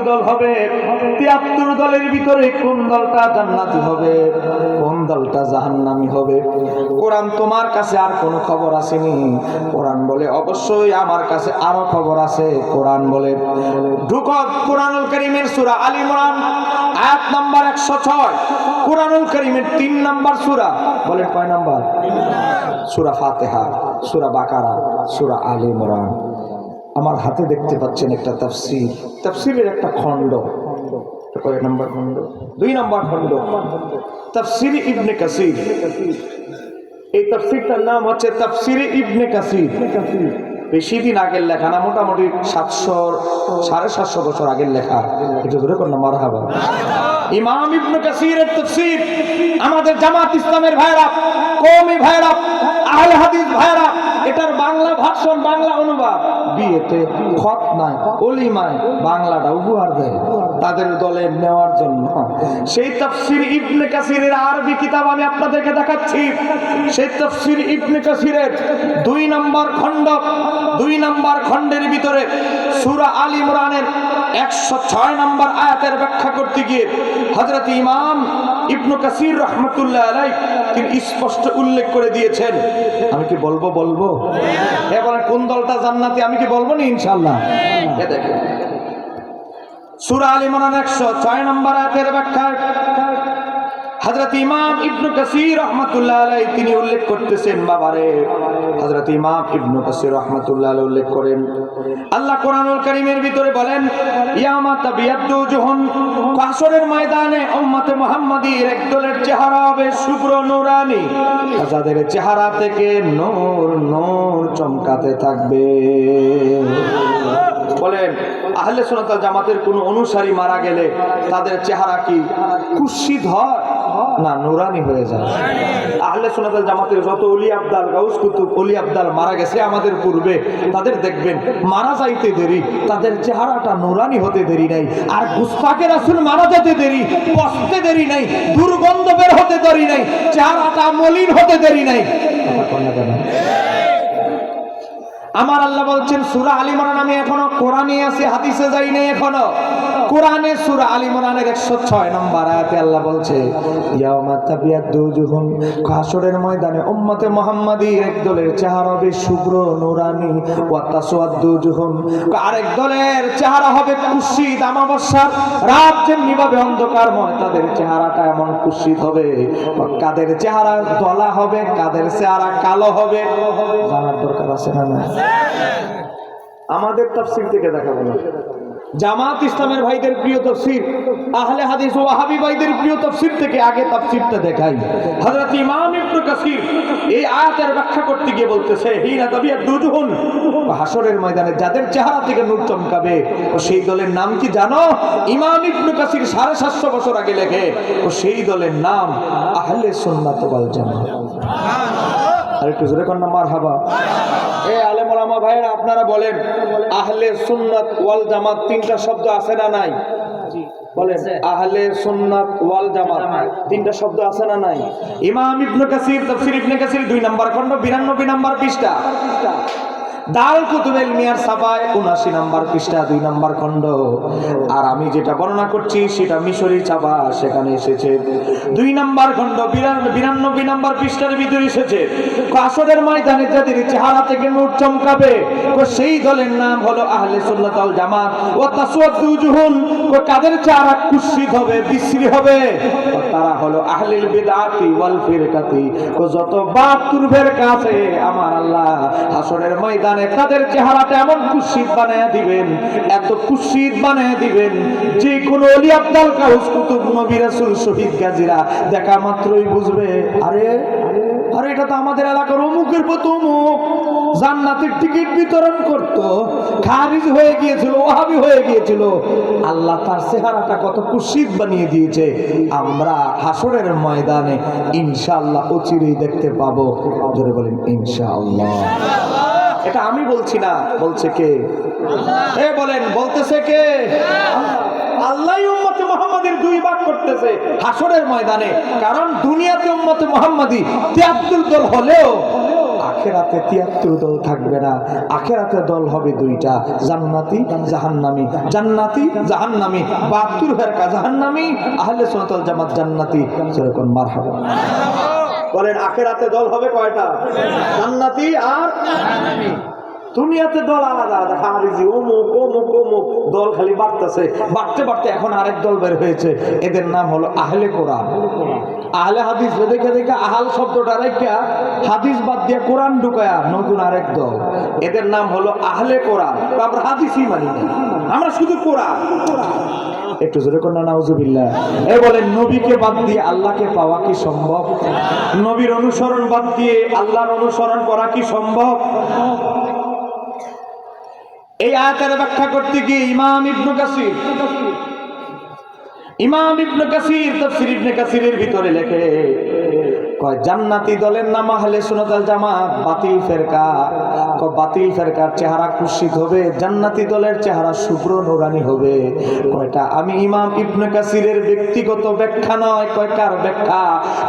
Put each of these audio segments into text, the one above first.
দল হবে। 73 দলের ভিতরে কোন দলটা জান্নাতি হবে, কোন দলটা জাহান্নামী হবে? কোরআন তোমার কাছে আর কোনো খবর আসেনি? কোরআন বলে অবশ্যই আমার কাছে আরো খবর আছে। কোরআন বলে ঢুকো কোরআনুল কারীমের সূরা আলে ইমরান আয়াত নাম্বার 106, কোরআনুল কারীমের 3 নাম্বার সূরা। বলেন কয় নাম্বার? সূরা ফাতিহা, সূরা বাকারা, সূরা আলে ইমরান। আমার হাতে দেখতে পাচ্ছেন একটা তাফসীর, তাফসীরের একটা খণ্ড। কয় নাম্বার খণ্ড? 2 নাম্বার খণ্ড, তাফসীর ইবনে কাসির। এই তাফসীরটার নাম হচ্ছে তাফসীর ইবনে কাসির। বেশি দিন আগের লেখা না, মোটামুটি 700-750 বছর আগের লেখা। একটু ধরে করলাম মারহাবা। ইমাম ইবনে কাসিরের তাফসীর আমাদের জামাত ইসলামের ভাইরা, কওমি ভাইরা, আহলে হাদিস ভাইরা, এটার বাংলা ভার্সন, বাংলা অনুবাদ বিয়েতে, খতনায়, ওলিমায় বাংলাটা উপহার দেয় তাদের দলে নেওয়ার জন্য। সেই তাফসীর ইবনে কাসিরের আরবি কিতাব আমি আপনাদেরকে দেখাচ্ছি। সেই তাফসীর ইবনে কাসিরের 2 নম্বর খণ্ড, 2 নম্বর খণ্ডের ভিতরে সূরা আলে ইমরানের 106 নম্বর আয়াতের ব্যাখ্যা করতে গিয়ে হযরত ইমাম ইবনে কাসির রাহমাতুল্লাহ আলাইহি তিনি স্পষ্ট উল্লেখ করে দিয়েছেন। আমি কি বলবো? এবার কোন দলটা জান্নাতি আমি কি বলবো না? ইনশাআল্লাহ। এ দেখেন সূরা আলে ইমরান 106 নম্বর আয়াতের ব্যাখ্যা হযরত ইমাম ইবনে কাসির রাহমাতুল্লাহ আলাইহি তিনি উল্লেখ করতেছেন। বাবারে, হযরত ইমাম ইবনে কাসির রাহমাতুল্লাহ আলাইহি উল্লেখ করেন, আল্লাহ কোরআনুল কারীমের ভিতরে বলেন, ইয়ামা তাবিয়াদ্দু জুহুন, হাসরের ময়দানে উম্মতে মুহাম্মাদীর একদলের চেহারা হবে শুভ্র নূরানী, যাদের চেহারা থেকে নূর নূর চমকাতে থাকবে। বলেন আহলে সুন্নাত ওয়াল জামাতের কোন অনুসারী মারা গেলে তাদের চেহারা কি কুৎসিত হয় না নূরানি হয়ে যায়? আহলে সুন্নাত ওয়াল জামাতের যত ওলি আব্দাল, গাউস কুতুব, ওলি আব্দাল মারা গেছে আমাদের পূর্বে, তাদের দেখবেন মারা যাইতে দেরি, তাদের চেহারাটা নূরানি হতে দেরি নাই। আর গুস্তাকে রাসূল মারা যেতে দেরি, কষ্টে দেরি নাই, দুর্গন্ধ বের হতে দেরি নাই, চেহারাটা মলিন হতে দেরি নাই। আমার আল্লাহ বলছেন সূরা আলে ইমরান, আমি এখনো কোরআনে আছি, হাদিসে যাই নাই এখনো। কোরআনে সূরা আলে ইমরানের 106 নম্বর আয়াতে আল্লাহ বলছে, ইয়াউমা তাবিয়াদ্দু উজুহুন, হাসরের ময়দানে উম্মতে মুহাম্মাদীর একদলের চেহারা হবে শুভ্র নূরানী, ওয়া তাসওয়াদ্দু উজুহুন, আরেক দলের চেহারা হবে কুৎসিত। আমাবস্যার রাত যেমনি ভাবে অন্ধকারময়, তাদের চেহারাটা এমন কুৎসিত হবে। কাদের চেহারা দলা হবে, কাদের চেহারা কালো হবে। জানার দরকার আছে না? আমাদের তাফসীর থেকে দেখাবো না, জামাত ইসলামের ভাইদের প্রিয় তাফসীর, আহলে হাদিস ও ওয়াহাবি ভাইদের প্রিয় তাফসীর থেকে আগে তাফসীরটা দেখাই। হযরত ইমাম ইবনে কাসির এই আয়াতের ব্যাখ্যা করতে গিয়ে বলতেছে, হিনা তাবিয়াদ্দু উজুহুন, হাসরের ময়দানে যাদের চেহারা থেকে নূর চমকাবে, ও সেই দলের নাম কি জানো? ইমাম ইবনে কাসির 750 বছর আগে লেখে, ও সেই দলের নাম আহলে সুন্নাত ওয়াল জামাত। আর একটু জোরে কর না মারহাবা। এ আলেম ওলামা ভাইরা, আপনারা বলেন আহলে সুন্নাত ওয়াল জামাত 3টা শব্দ আছে না নাই? বলেন আহলে সুন্নাত ওয়াল জামাত 3টা শব্দ আছে না নাই? ইমাম ইবনে কাসির তাফসীর ইবনে কাসির 2 নম্বর খণ্ড 92 নম্বর পৃষ্ঠা, দারুল কুতুবে ইলমিয়ার সাফায় 79 নম্বর পৃষ্ঠা 2 নম্বর খণ্ড। আর আমি যেটা বর্ণনা করছি সেটা মিশরি ছাপা, সেখানে এসেছে 2 নম্বর খণ্ড 92 নম্বর পৃষ্ঠার ভিতরে এসেছে, হাসরের ময়দানে যাদের চেহারা থেকে নূর চমকাবে সেই দলের নাম হলো আহলে সুন্নাত ওয়াল জামাত। ওয়া তাসওয়াদ্দু উজুহুন, কাদের চেহারা কুৎসিত হবে, বিশ্রী হবে, তারা হলো আহলিল বিদআতি ওয়াল ফিরকাতি। যত 72 ফিরকা আছে আমার আল্লাহ হাসরের ময়দানে তাদের চেহারাটা এমন কুৎসিত বানায়া দিবেন, এত কুৎসিত বানায়া দিবেন, যে কোনো ওলি আব্দাল, গাউস কুতুব, নবী রাসূল, শহীদ গাজীরা দেখা মাত্রই বুঝবে, আরে আরে এটা তো আমাদের এলাকার অমুকের পর অমুক জান্নাতের টিকিট বিতরণ করত, খারিজ হয়ে গিয়েছিল, ওয়াহাবি হয়ে গিয়েছিল। আল্লাহ তার চেহারাটা কত কুৎসিত বানিয়ে দিয়েছে, আমরা হাসরের ময়দানে ইনশাআল্লাহ অচিরেই দেখতে পাবো। জোরে বলেন ইনশাআল্লাহ। এটা আমি বলছি না, বলছে কে? এ বলেন বলতেছে কে? আল্লাহ উম্মতে মুহাম্মাদীর 2 ভাগ করতেছে হাসরের ময়দানে। কারণ দুনিয়াতে উম্মতে মুহাম্মাদী 73 দল হলেও আখেরাতে ৭৩ দল থাকবে না, আখেরাতে দল হবে দুইটা, জান্নাতি জাহান্নামী। জান্নাতি জাহান্নামী, ৭২ ফেরকা জাহান্নামী, আহলে সুন্নাত ওয়াল জামাত জান্নাতি। যেরকম মারহাবা বলেন, আখেরাতে দল হবে কয়টা? জান্নাতি আর জাহান্নামী। দুনিয়াতে দল আলাদা আলাদা, হারিজি অমুক অমুক অমুক দল খালি বাড়তেছে, বাড়তে বাড়তে এখন আরেক দল বের হয়েছে, এদের নাম হলো আহলে কোরআন। আহলে হাদিস দেখে দেখে আহাল শব্দটা রেখা হাদিস বাদ দিয়ে কোরআন ঢুকায়া নতুন আরেক দল, এদের নাম হলো আহলে কোরআন। আমরা হাদিসই মানি না, আমরা শুধু কোরআন। একটু জোরে কন্যা নাউজুবিল্লাহ। এ বলেন, নবীকে বাদ দিয়ে আল্লাহকে পাওয়া কি সম্ভব? নবীর অনুসরণ বাদ দিয়ে আল্লাহর অনুসরণ করা কি সম্ভব? এই আয়াতের ব্যাখ্যা করতে গিয়ে ইমাম ইবনে কাসির তাফসীর ইবনে কাসিরের ভিতরে লেখে, কয় জান্নাতি দলের নাম আহলে সুন্নাত ওয়াল জামাত, বাতিল ফেরকা। বাতিল ফেরকার চেহারা কুৎসিত হবে, জান্নাতি দলের চেহারা শুভ্র নুরানি হবে। কয়টা? আমি ইমাম ইবনে কাসিরের ব্যক্তিগত ব্যাখ্যা নয়, কয় কার ব্যাখ্যা?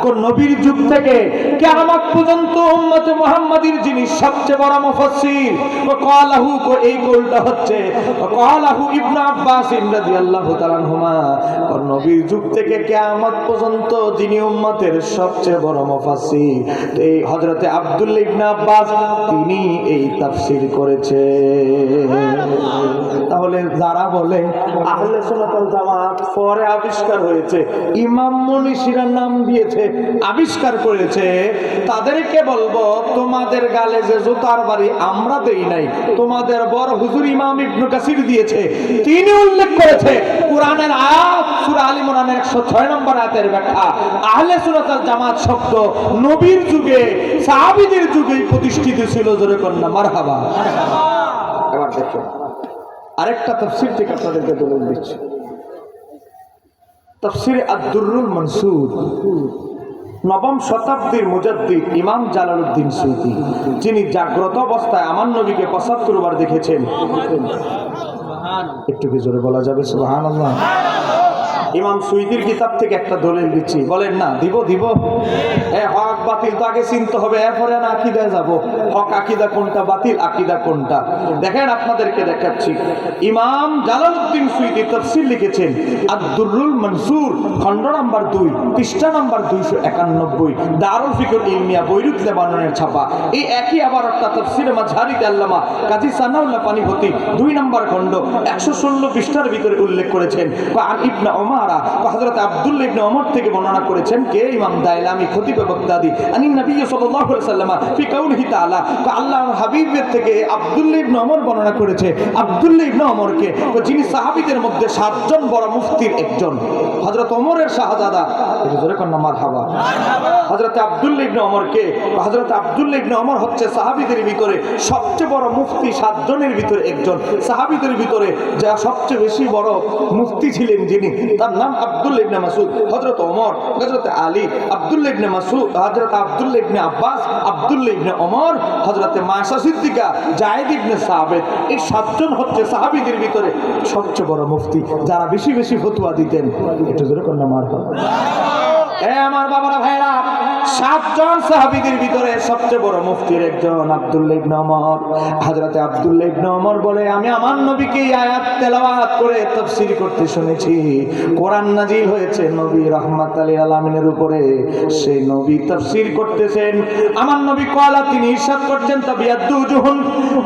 কোন নবীর যুগ থেকে কিয়ামত পর্যন্ত উম্মতে মুহাম্মাদীর যিনি সবচেয়ে বড় মুফাসসির, ক্বালাহু, এই কওলটা হচ্ছে ক্বালাহু ইবনে আব্বাস রাদিয়াল্লাহু তাআলা আনহুমা। কোন নবীর যুগ থেকে কিয়ামত পর্যন্ত যিনি উম্মতের সবচেয়ে বড় মুফাসসির, এই হযরতে আব্দুল্লাহ ইবনে আব্বাস, তিনি এই তাফসীর করেছে। তাহলে যারা বলে আহলে সুন্নাত ওয়াল জামাত পরে আবিষ্কার হয়েছে, ইমাম মনীষীরা নাম দিয়েছে, আবিষ্কার করেছে, তাদেরকে বলবো তোমাদের গালে যে জুতার বাড়ি আমরা দেই নাই, তোমাদের বড় হুজুর ইমাম ইবনে কাসির দিয়েছে। তিনি উল্লেখ করেছে কোরআনের আয়াত, সূরা আল ইমরানের 106 নম্বর আয়াতের ব্যাখ্যা, আহলে সুন্নাত ওয়াল জামাত শব্দ নবীর যুগে সাহাবীদের যুগেই প্রতিষ্ঠিত ছিল। জোরে কন্যা মারহাবা। এবার দেখুন আরেকটা তাফসীর থেকে আপনাদেরকে দলিল দিচ্ছি। তাফসীর আদ-দুররুল মানসুর, নবম শতাব্দীর মুজাদ্দিদ ইমাম জালালউদ্দিন সুয়ুতী, যিনি জাগ্রত অবস্থায় আমার নবীকে ৭৫ বার দেখেছেন। একটু কি জোরে বলা যাবে সুবহানাল্লাহ? ইমাম সুয়ুতীর কিতাব থেকে একটা দলিল দিচ্ছি, বলেন না দিব? হক বাতিল তো আগে চিনতে হবে, এরপরে না আকীদা যাব। হক আকীদা কোনটা, বাতিল আকীদা কোনটা? দেখেন আপনাদেরকে দেখাচ্ছি। ইমাম জালালউদ্দিন সুয়ুতী তাফসীর লিখেছেন আদ-দুররুল মানসুর, খণ্ড নাম্বার 2, পৃষ্ঠা নাম্বার 291, দারুল ফিকর ইলমিয়া, বৈরুত লেবাননের ছাপা। এই একই আবার একটা তাফসীরে মাঝহারিতে আল্লামা কাজী সানাউল্লাহ পানিপতি 2 নম্বর খণ্ড 116 পৃষ্ঠার ভিতরে উল্লেখ করেছেন। আন ইবনে ওমর, হযরত আব্দুল্লাহ ইবনে ওমর থেকে বর্ণনা করেছেন কে? ইমাম দাইলামি খতিব বাগদাদি, আনি নবী সাল্লাল্লাহু আলাইহি ওয়াসাল্লাম ফি কাউলিহি তাআলা, আল্লাহর হাবিবের থেকে আব্দুল্লাহ ইবনে ওমর বর্ণনা করেছে, আব্দুল্লাহ ইবনে ওমরকে, যিনি সাহাবীদের মধ্যে 7 জন বড় মুফতির একজন, হযরত ওমরের শাহজাদা। এটা জোরে কোন মারহাবা। হযরত আব্দুল্লাহ ইবনে ওমরকে, হযরত আব্দুল্লাহ ইবনে ওমর হচ্ছে সাহাবীদের ভিতরে সবচেয়ে বড় মুফতি, 7 জনের ভিতরে একজন। সাহাবীদের ভিতরে যা সবচেয়ে বেশি বড় মুফতি ছিলেন যিনি, তার নাম আব্দুল্লাহ ইবনে মাসউদ। হযরত ওমর, হযরত আলী, আব্দুল্লাহ ইবনে মাসউদ, হযরত আব্দুল্লাহ ইবনে আব্বাস, আব্দুল্লাহ ইবনে ওমর, হযরত মায়েশা সিদ্দিকা, যায়েদ ইবনে সাবিত, এই 7 জন হচ্ছে সাহাবীদের ভিতরে সবচেয়ে বড় মুফতি, যারা বেশি বেশি ফতোয়া দিতেন। একটু জোরে কোন মারহাবা। আমার বাবারা ভাইরা, 7 জন সাহাবীদের ভিতরে সবচেয়ে বড় মুফতির একজন আব্দুল্লাহ ইবনে ওমর। হযরত আব্দুল্লাহ ইবনে ওমর বলে, আমি আমার নবীকে এই আয়াত তেলাওয়াত করে তাফসীর করতে শুনেছি। কোরআন নাজিল হয়েছে নবী রাহমাতুল লিল আলামিনের উপরে, সেই নবী তাফসীর করতেছেন। আমার নবী কওয়ালা, তিনি ইরশাদ করছেন, তাবিয়াদু জুহুন,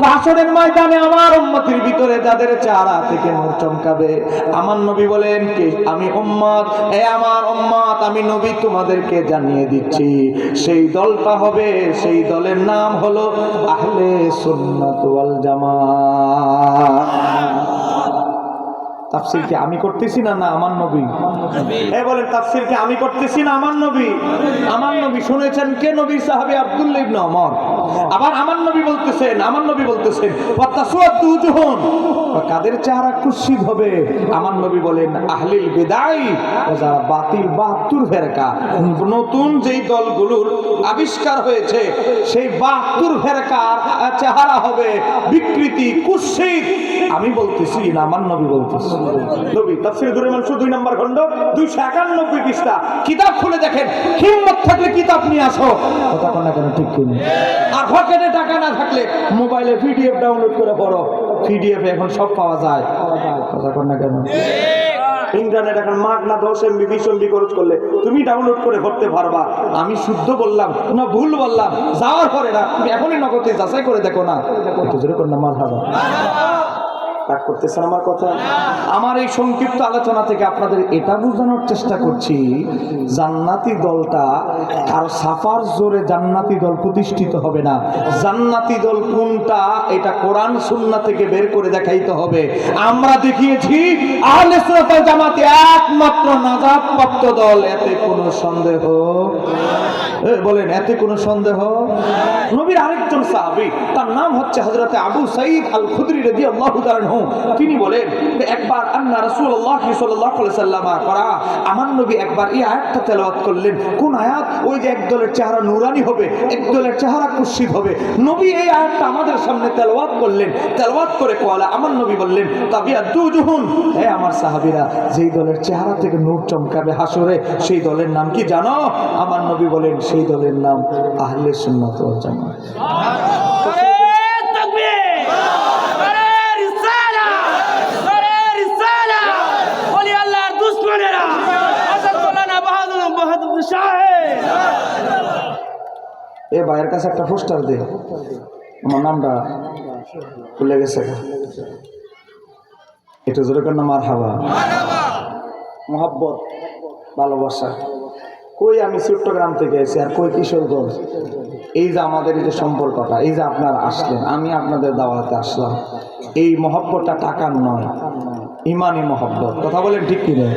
হাসরের ময়দানে আমার উম্মতের ভিতরে যাদের চেহারা থেকে নূর চমকাবে। আমার নবী বলেন কি, আমি উম্মত, আমার উম্মত, আমি নবী তোমাদেরকে জানিয়ে দিচ্ছি, সেই দলটা হবে, সেই দলের নাম হলো আহলে সুন্নাত ওয়াল জামাত। তাফসীর কি আমি করতেছি না আমার নবী? বলেন, তাফসীর কি আমি করতেছি না আমার নবী? আমার নবী শুনেছেন কে? নবীর সাহাবী আব্দুল্লাহ ইবনে ওমর। আবার আমার নবী বলতেছেন, ওয়াতাসওয়াদু জুহুন, কাদের চেহারা কুৎসিত হবে? আমার নবী বলেন আহলিল বিদাই, যারা বাতিল 72 ফেরকা, নতুন যেই দলগুলোর আবিষ্কার হয়েছে সেই 72 ফেরকার চেহারা হবে বিকৃতি, কুৎসিত। আমি বলতেছি না, আমার নবী বলতেছে। নবী তাফসীর দুরুল মানসুর 2 নম্বর খণ্ড 291 পৃষ্ঠা, কিতাব খুলে দেখেন। হিম্মত থাকলে কিতাব নিয়ে আসো, কথা কোন না কেন ঠিক কিনা? আর পকেটে টাকা না থাকলে মোবাইলে পিডিএফ ডাউনলোড করে পড়ো, পিডিএফ এখন সব পাওয়া যায়, কথা কোন না কেন? ইন্টারনেট এখন মাগনা 10 MB 20 MB খরচ করলে তুমি ডাউনলোড করে পড়তে পারবা। আমি শুদ্ধ বললাম না ভুল বললাম যাওয়ার পরে না, তুমি এখনই নগদে যাচাই করে দেখো না, একটু জোরে কর না মারহাবা। রাগ করতেছেন আমার কথা? আমার এই সংক্ষিপ্ত আলোচনা থেকে আপনাদের এটা বোঝানোর চেষ্টা করছি, জান্নাতি দলটা আর সাফার জোরে জান্নাতি দল প্রতিষ্ঠিত হবে না। জান্নাতি দল কোনটা এটা কোরআন সুন্নাহ থেকে বের করে দেখাইতে হবে। আমরা দেখিয়েছি আহলে সুন্নাত ওয়াল জামাত একমাত্র নাজাতপ্রাপ্ত দল, এতে কোনো সন্দেহ বলেন, এতে কোনো সন্দেহ? নবীর আরেকজন সাহাবী, তার নাম হচ্ছে হযরত আবু সাঈদ আল খুদরি রাদিয়াল্লাহু তাআলা আনহু। তিনি বলেন একবার আন্না রাসূলুল্লাহ সাল্লাল্লাহু আলাইহি ওয়াসাল্লাম করা, আমার নবী একবার এই আয়াতটা তেলাওয়াত করলেন। কোন আয়াত? ওই যে একদলের চেহারা নুরানি হবে, একদলের চেহারা কুৎসিত হবে। নবী এই আয়াতটা আমাদের সামনে তেলাওয়াত করলেন। তেলাওয়াত করে কোয়ালা আমার নবী বললেন তাবিয়াতু জুহুন, হে আমার সাহাবীরা, যেই দলের চেহারা থেকে নূর চমকাবে হাসরে, সেই দলের নাম কি জানো? আমার নবী বলেন সেই দলের নাম আহলে সুন্নাত ওয়াল জামাত। এ ভাইয়ের কাছে একটা পোস্টার দে, আমার নামটা ভুলে গেছে, একটু জোরে কর না মারহাবা। মোহাব্বত, ভালোবাসা। কই আমি চট্টগ্রাম থেকে এসেছি আর কই কিশোরগঞ্জ। এই যে আমাদের এই যে সম্পর্কটা, এই যে আপনারা আসলেন, আমি আপনাদের দাওয়াতে আসলাম, এই মহব্বতটা টাকার নয়, ইমানি মহব্বত। কথা বলেন ঠিক কিনা?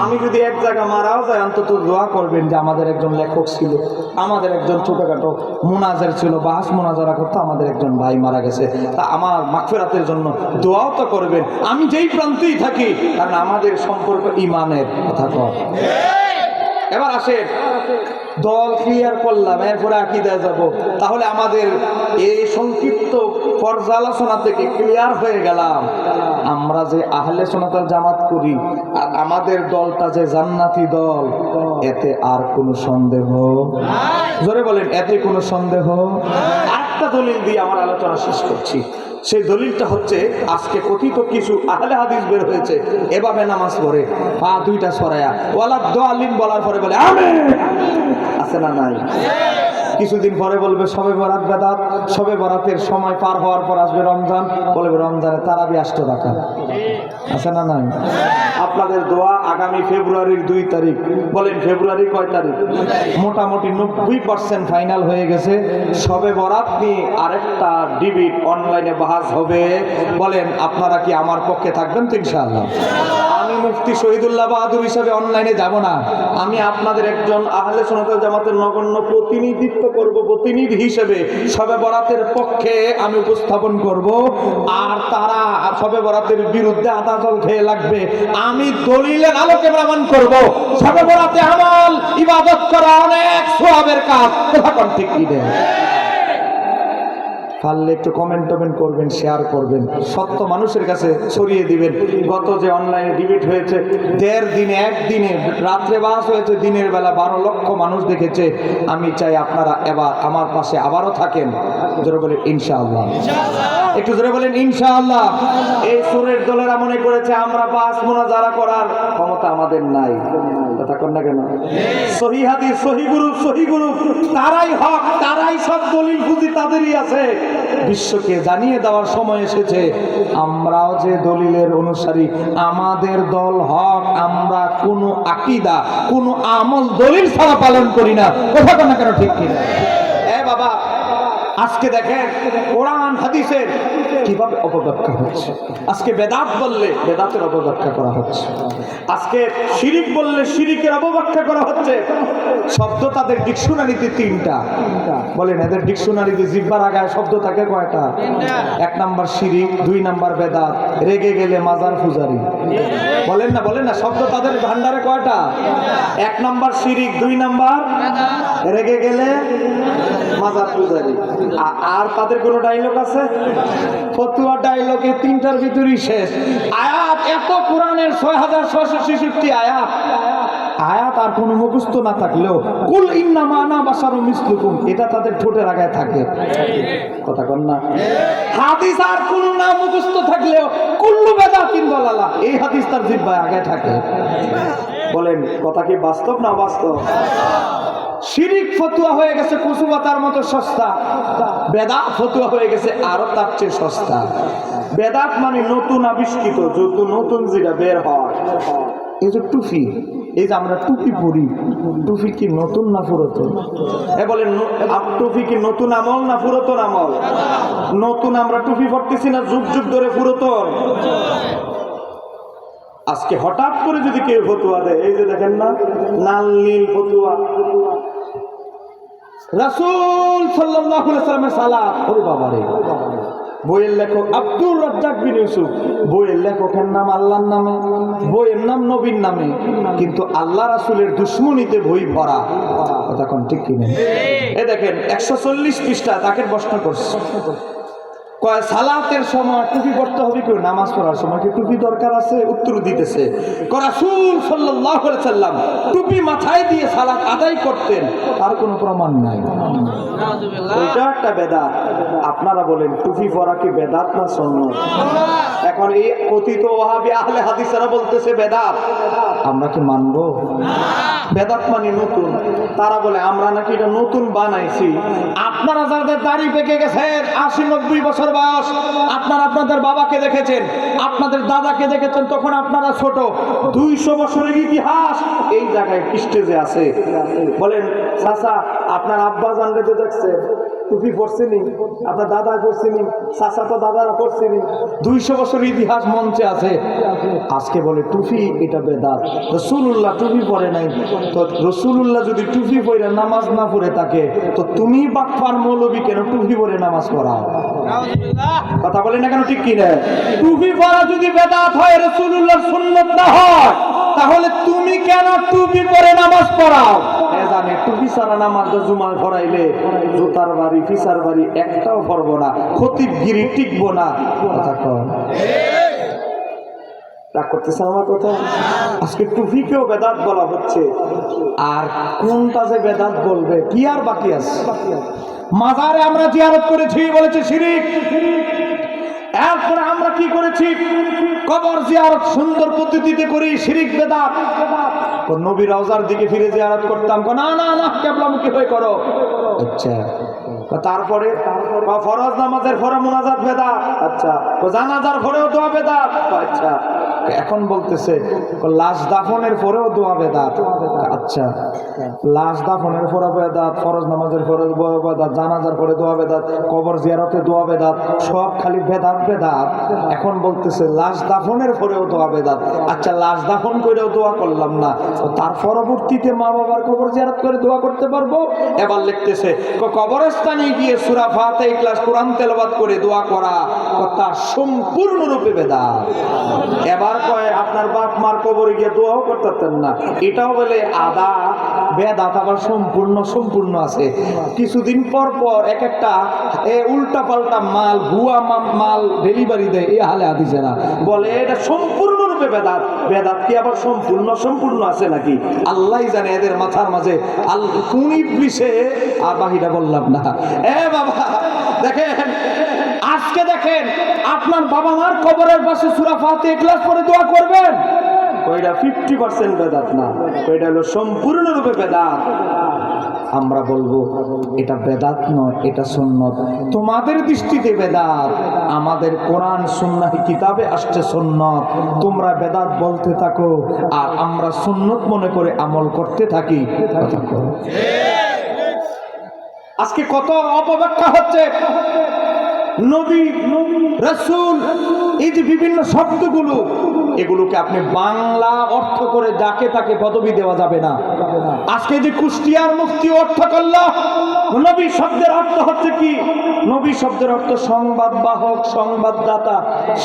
আমি যদি এক জায়গা মারাও যায়, অন্তত দোয়া করবেন যে আমাদের একজন লেখক ছিল, আমাদের একজন ছোটখাটো মুনাজার ছিল, বাস মুনাজারা করতো, আমাদের একজন ভাই মারা গেছে, তা আমার মাগফিরাতের জন্য দোয়াও তো করবেন, আমি যেই প্রান্তেই থাকি, কারণ আমাদের সম্পর্ক ইমানের। কথা কর। এবার আসেন, দল ক্লিয়ার করলাম, এরপরে আকীদা যাব। তাহলে আমাদের এই সংক্ষিপ্ত পর্যালোচনা থেকে ক্লিয়ার হয়ে গেলাম, আমরা যে আহলে সুন্নাত ওয়াল জামাত করি আর আমাদের দলটা যে জান্নাতি দল, এতে আর কোনো সন্দেহ? জোরে বলেন, এতে কোনো সন্দেহ? আরেকটা দলিল দিয়ে আমার আলোচনা শেষ করছি। সেই দলিলটা হচ্ছে, আজকে কথিত কিছু আহলে হাদিস বের হয়েছে, এভাবে নামাজ পড়ে পা দুইটা সরায়া ওয়ালা দালিন বলার পরে বলে আমিন, আছে না নাই? কিছুদিন পরে বলবে শবে বরাত বেদাত, শবে বরাতের সময় পার হওয়ার পর আসবে রমজান, বলবে রমজানে তারাবি 8 টাকা, আছে না নাই? আপনাদের দোয়া আগামী ফেব্রুয়ারির 2 তারিখ, বলেন ফেব্রুয়ারি কয় তারিখ? মোটামুটি 90% ফাইনাল হয়ে গেছে। শবে বরাত নিয়ে আরেকটা ডিবেট অনলাইনে বাহাস হবে, বলেন আপনারা কি আমার পক্ষে থাকবেন তো? ইনশাআল্লাহ। আমি মুফতি শহীদুল্লাহ বাহাদুর হিসাবে অনলাইনে যাব না, আমি আপনাদের একজন আহলে সুন্নাত ওয়াল জামাতের নগণ্য প্রতিনিধিত্ব করব, প্রতিনিধি হিসেবে শবে বরাতের পক্ষে আমি উপস্থাপন করব, আর তারা শবে বরাতের বিরুদ্ধে আদা জল খেয়ে লাগবে। আমি দলিলের আলোকে প্রমাণ করব শবে বরাতে আমল ইবাদত করা অনেক সওয়াবের কাজ। কথা কোন ঠিক কি না? পারলে একটু কমেন্ট করবেন, শেয়ার করবেন, সত্য মানুষের কাছে ছড়িয়ে দিবেন। গত যে অনলাইনে ডিবেট হয়েছে, 1.5 দিনে, একদিনে রাত্রে বাস হয়েছে, দিনের বেলা 12 লক্ষ মানুষ দেখেছে। আমি চাই আপনারা এবার আমার পাশে আবারও থাকেন। জোরে বলেন ইনশাআল্লাহ, একটু জোরে বলেন ইনশাআল্লাহ। এই সুরের দলেরা মনে করেছে আমরা বাস মুনাজারা করার ক্ষমতা আমাদের নাই, কথা কন না কেন? সহি হাদিস, সহি গুরু, তারাই হক, তারাই সব দলিল বুঝি তাদেরই আছে। বিশ্বকে জানিয়ে দেওয়ার সময় এসেছে, আমরাও যে দলিলের অনুসারী, আমাদের দল হক, আমরা কোনো আকীদা, কোনো আমল দলিল ছাড়া পালন করি না। কথা কন না কেন ঠিক কিনা? বাবা, আজকে দেখেন কোরআন হাদিসের কিভাবে অপব্যাখ্যা হচ্ছে। আজকে বেদাত বললে বেদাতের অপব্যাখ্যা করা হচ্ছে, আজকে শিরিক বললে শিরিকের অপব্যাখ্যা করা হচ্ছে। শব্দ তাদের ডিকশনারিতে তিনটা, বলেন এদের ডিকশনারিতে জিহ্বার আগায় শব্দ থাকে কয়টা? 1 নাম্বার শিরিক, 2 নাম্বার বেদাত, রেগে গেলে মাজার পূজারি। বলেন না শব্দ তাদের ভান্ডারে কয়টা? 1 নাম্বার শিরিক, 2 নাম্বার রেগে গেলে মাজার পূজারি। আর তাদের কোনো ডায়লগ আছে? ফতুয়া ডায়লগে 3টার ভিতরই শেষ। আয়াত এত, কোরআনের 6666 আয়াত আর কোনো মুখস্থ না থাকলেও কুল ইন্নামা আনা বাশারুম মিসলুকুম এটা তাদের ঠোঁটের আগায় থাকে। কথা কন না? হাদিস আর কোন না মুখস্থ থাকলেও কুল্লু বেদাতিন দালালা এই হাদিস তার জিহ্বায় আগায় থাকে। বলেন কথা কি বাস্তব না বাস্তব? শিরিক ফতুয়া হয়ে গেছে কচু পাতার মতো সস্তা, বেদাত ফতুয়া হয়ে গেছে আরো তার চেয়ে সস্তা। বেদাত মানে নতুন আবিষ্কৃত, যত নতুন যেটা বের হয়। এই যে টুপি, এই যে আমরা টুপি পরি, টুপি কি নতুন না পুরাতন? বলেন টুপি কি নতুন আমল না পুরাতন আমল? নতুন আমরা টুপি পরতেছি না যুগ যুগ ধরে পুরাতন? আজকে হঠাৎ করে যদি কেউ ফতুয়া দেয়, এই যে দেখেন না লাল নীল ফতুয়া, রাসূল সাল্লাল্লাহু আলাইহি ওয়াসাল্লামের সালাত, ওরে বাবা রে। বইয়ের লেখক আব্দুর রাজ্জাক বিন ইউসুফ, বইয়ের লেখকের নাম আল্লাহর নামে, বইয়ের নাম নবীর নামে, কিন্তু আল্লাহ রাসূলের দুশ্মনীতে বই ভরা। কথা কোন ঠিক কিনা? এই দেখেন 140 পৃষ্ঠা তাকে প্রশ্ন করছে, কয় সালাতের সময় টুপি পড়তে হবে কেউ, নামাজ পড়ার সময় কি টুপি দরকার আছে? উত্তর দিতেছে রাসূল সাল্লাল্লাহু আলাইহি ওয়াসাল্লাম টুপি মাথায় দিয়ে সালাত আদায় করতেন, তার কোনো প্রমাণ নাই। এটা একটা বেদাত। আপনারা বলেন টুপি পরা কি বেদাত না সুন্নাত? এখন এই কথিত ওয়াহাবি আহলে হাদিসরা বলতেছে বেদাত, আমরা কি মানবো? বেদাত মানে নতুন, তারা বলে আমরা নাকি এটা নতুন বানাইছি। আপনারা যাদের দাড়ি পেকে গেছেন 80-90 বছর বয়স, আপনারা আপনাদের বাবাকে দেখেছেন, আপনাদের দাদাকে দেখেছেন, তখন আপনারা ছোট। 200 বছরের ইতিহাস এই জায়গায় স্টেজে আছে। বলেন চাচা আপনার আব্বা জানলে তো দেখছেন টুপি পড়ছেনি, আপনার দাদা পড়ছেনি, চাচা তো দাদারা পড়ছেনি, 200 বছর ইতিহাস মঞ্চে আছে। আজকে বলে টুপি এটা বেদাত, রাসূলুল্লাহ টুপি পরে নাই। তো রাসূলুল্লাহ যদি টুপি পরে নামাজ না পড়ে থাকে, তো তুমি বাটপার মৌলবী কেন টুপি পরে নামাজ পড়াও? কথা বলে না কেন ঠিক কিনা? টুপি পরা যদি বেদাত হয়, রাসূলুল্লাহর সুন্নাত না হয়, তাহলে তুমি কেন টুপি পরে নামাজ পড়াও? জানে টুপি ছাড়া নামাজ জুমায় পড়াইলে জুতার বাড়ি ফিসার বাড়ি একটাও পড়বো না, খতিবগিরি টিকবো না। কথা কন রাগ করতেছেন আমার কথা? আজকে টুপিকেও বেদাত বলা হচ্ছে, আর কোনটা যে বেদাত বলবে কি আর বাকি আছে? মাজারে আমরা জিয়ারত করেছি বলেছে শিরিক, এরপরে আমরা কি করেছি? কবর জিয়ারত সুন্দর পদ্ধতিতে করি, শিরিক বেদাত। নবী রওজার দিকে ফিরে জিয়ারত করতাম, না না না কিবলামুখী হয়ে করো। আচ্ছা তারপরে ফরজ নামাজের পরে মুনাজাত বেদাত। আচ্ছা জানাজার পরেও দোয়া বেদাত। আচ্ছা এখন বলতেছে লাশ দাফনের পরেও দোয়া বেদাত। আচ্ছা লাশ দাফনের পরে বেদাত, ফরজ নামাজের পরে দোয়া বেদাত, জানাজার পরে দোয়া বেদাত, কবর জিয়ারতে দোয়া বেদাত, সব খালি বেদাত বেদাত। এখন বলতেছে লাশ দাফনের পরেও দোয়া বেদাত। আচ্ছা লাশ দাফন করেও দোয়া করলাম না, তার পরবর্তীতে মা বাবার কবর জিয়ারত করে দোয়া করতে পারবো? এবার লিখতেছে কবরস্থানে গিয়ে সূরা ফাতিহা ইখলাস কোরআন তেলাওয়াত করে দোয়া করা তার সম্পূর্ণরূপে বেদাত। এবার কয় আপনার বাপ মার কবরে গিয়ে দোয়াও করতেন না, এটাও বলে আদা বেদাত। আবার সম্পূর্ণ আছে। কিছুদিন পর পর এক একটা উল্টা পাল্টা মাল ভুয়া মাল ডেলিভারি দেয়, এই হালে হাদিসে না বলে এটা সম্পূর্ণরূপে বেদাত। বেদাত কি আবার সম্পূর্ণ আছে নাকি? আল্লাহই জানে এদের মাথার মাঝে কোন ইবলিসে। আর বাকিটা বললাম না। বাবা দেখেন আজকে দেখেন আপনার বাবা মার কবরের পাশে সূরা ফাতিহা ইখলাস পড়ে দোয়া করবেন, ওইটা 50% বেদাত না, ওইটা হলো সম্পূর্ণরূপে বেদাত। আমরা বলবো এটা বেদাত নয়, এটা সুন্নত। তোমাদের দৃষ্টিতে বেদাত, আমাদের কোরআন সুন্নাহ কিতাবে আসছে সুন্নত। তোমরা বেদাত বলতে থাকো আর আমরা সুন্নত মনে করে আমল করতে থাকি। আজকে কত অপব্যাখ্যা হচ্ছে। নবী, রাসূল, এই যে বিভিন্ন শব্দগুলো, এগুলোকে আপনি বাংলা অর্থ করে যাকে তাকে পদবি দেওয়া যাবে না। আজকে যে কুষ্টিয়ার মুফতি অর্থ করলো, নবী শব্দের অর্থ হচ্ছে কি? নবী শব্দের অর্থ সংবাদ বাহক, সংবাদদাতা।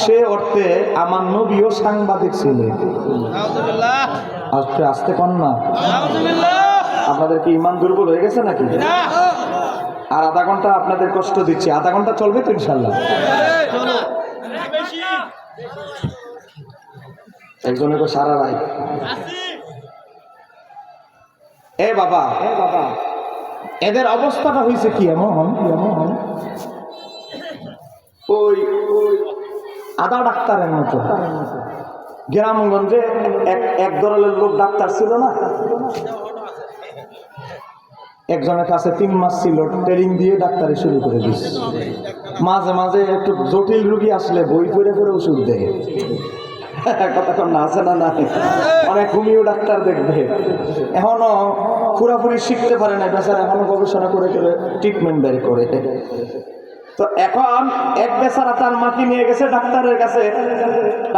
সে অর্থে আমার নবীও সাংবাদিক ছিলেন। আস্তে আস্তে কন না, আপনাদের কি ইমান দুর্বল হয়ে গেছে নাকি? আর আধা ঘন্টা আপনাদের কষ্ট দিচ্ছি, আধা ঘন্টা চলবে তো ইনশাল্লাহ? একজনের সারা রায় এ বাবা, এদের অবস্থাটা হয়েছে কি এমন, ওই আধা ডাক্তারের মতো। গ্রামগঞ্জে এক ধরনের লোক ডাক্তার ছিল না, একজনের কাছে 3 মাস ছিল, ট্রেনিং দিয়ে ডাক্তারি শুরু করে দিচ্ছে। মাঝে মাঝে একটু জটিল রোগী আসলে বই পড়ে পড়ে ওষুধ দেয়। কতক্ষণ না আছে না না, অনেক হোমিও ডাক্তার দেখবে, এখনো পুরাপুরি শিখতে পারে না বেচারা, এখনো গবেষণা করে করে ট্রিটমেন্ট বের করে। তো এখন এক বেচারা তার মাকে নিয়ে গেছে ডাক্তারের কাছে।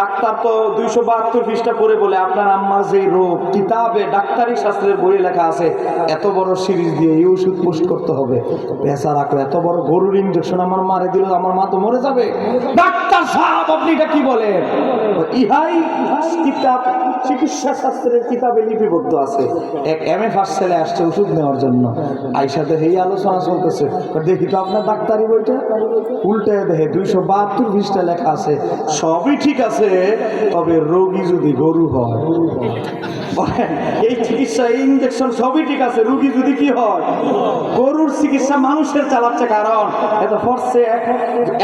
ডাক্তার তো 272 পৃষ্ঠা পড়ে বলে, আপনার আম্মার যে রোগ কিতাবে ডাক্তারি শাস্ত্রের বই লেখা আছে, এত বড় সিরিজ দিয়ে এই ওষুধ পোস্ট করতে হবে। বেচারা এত বড় গরুর ইঞ্জেকশন আমার মারে দিল, আমার মা তো মরে যাবে। ডাক্তার সাহেব আপনি এটা কি বলেন? ইহাই কিতাব, চিকিৎসা শাস্ত্রের কিতাবে লিপিবদ্ধ আছে। এক MA ফার্স্ট ছেলে আসছে ওষুধ নেওয়ার জন্য, আইসাতে এই আলোচনা চলতেছে। দেখি তো আপনার ডাক্তারি বইটা, উল্টে দেখে 272 পৃষ্ঠা লেখা আছে, সবই ঠিক আছে, তবে রোগী যদি গরু হয়। এই চিকিৎসা, এই ইঞ্জেকশন সবই ঠিক আছে, রোগী যদি কি হয়? গরুর চিকিৎসা মানুষের চালাচ্ছে। কারণ এত ফরসে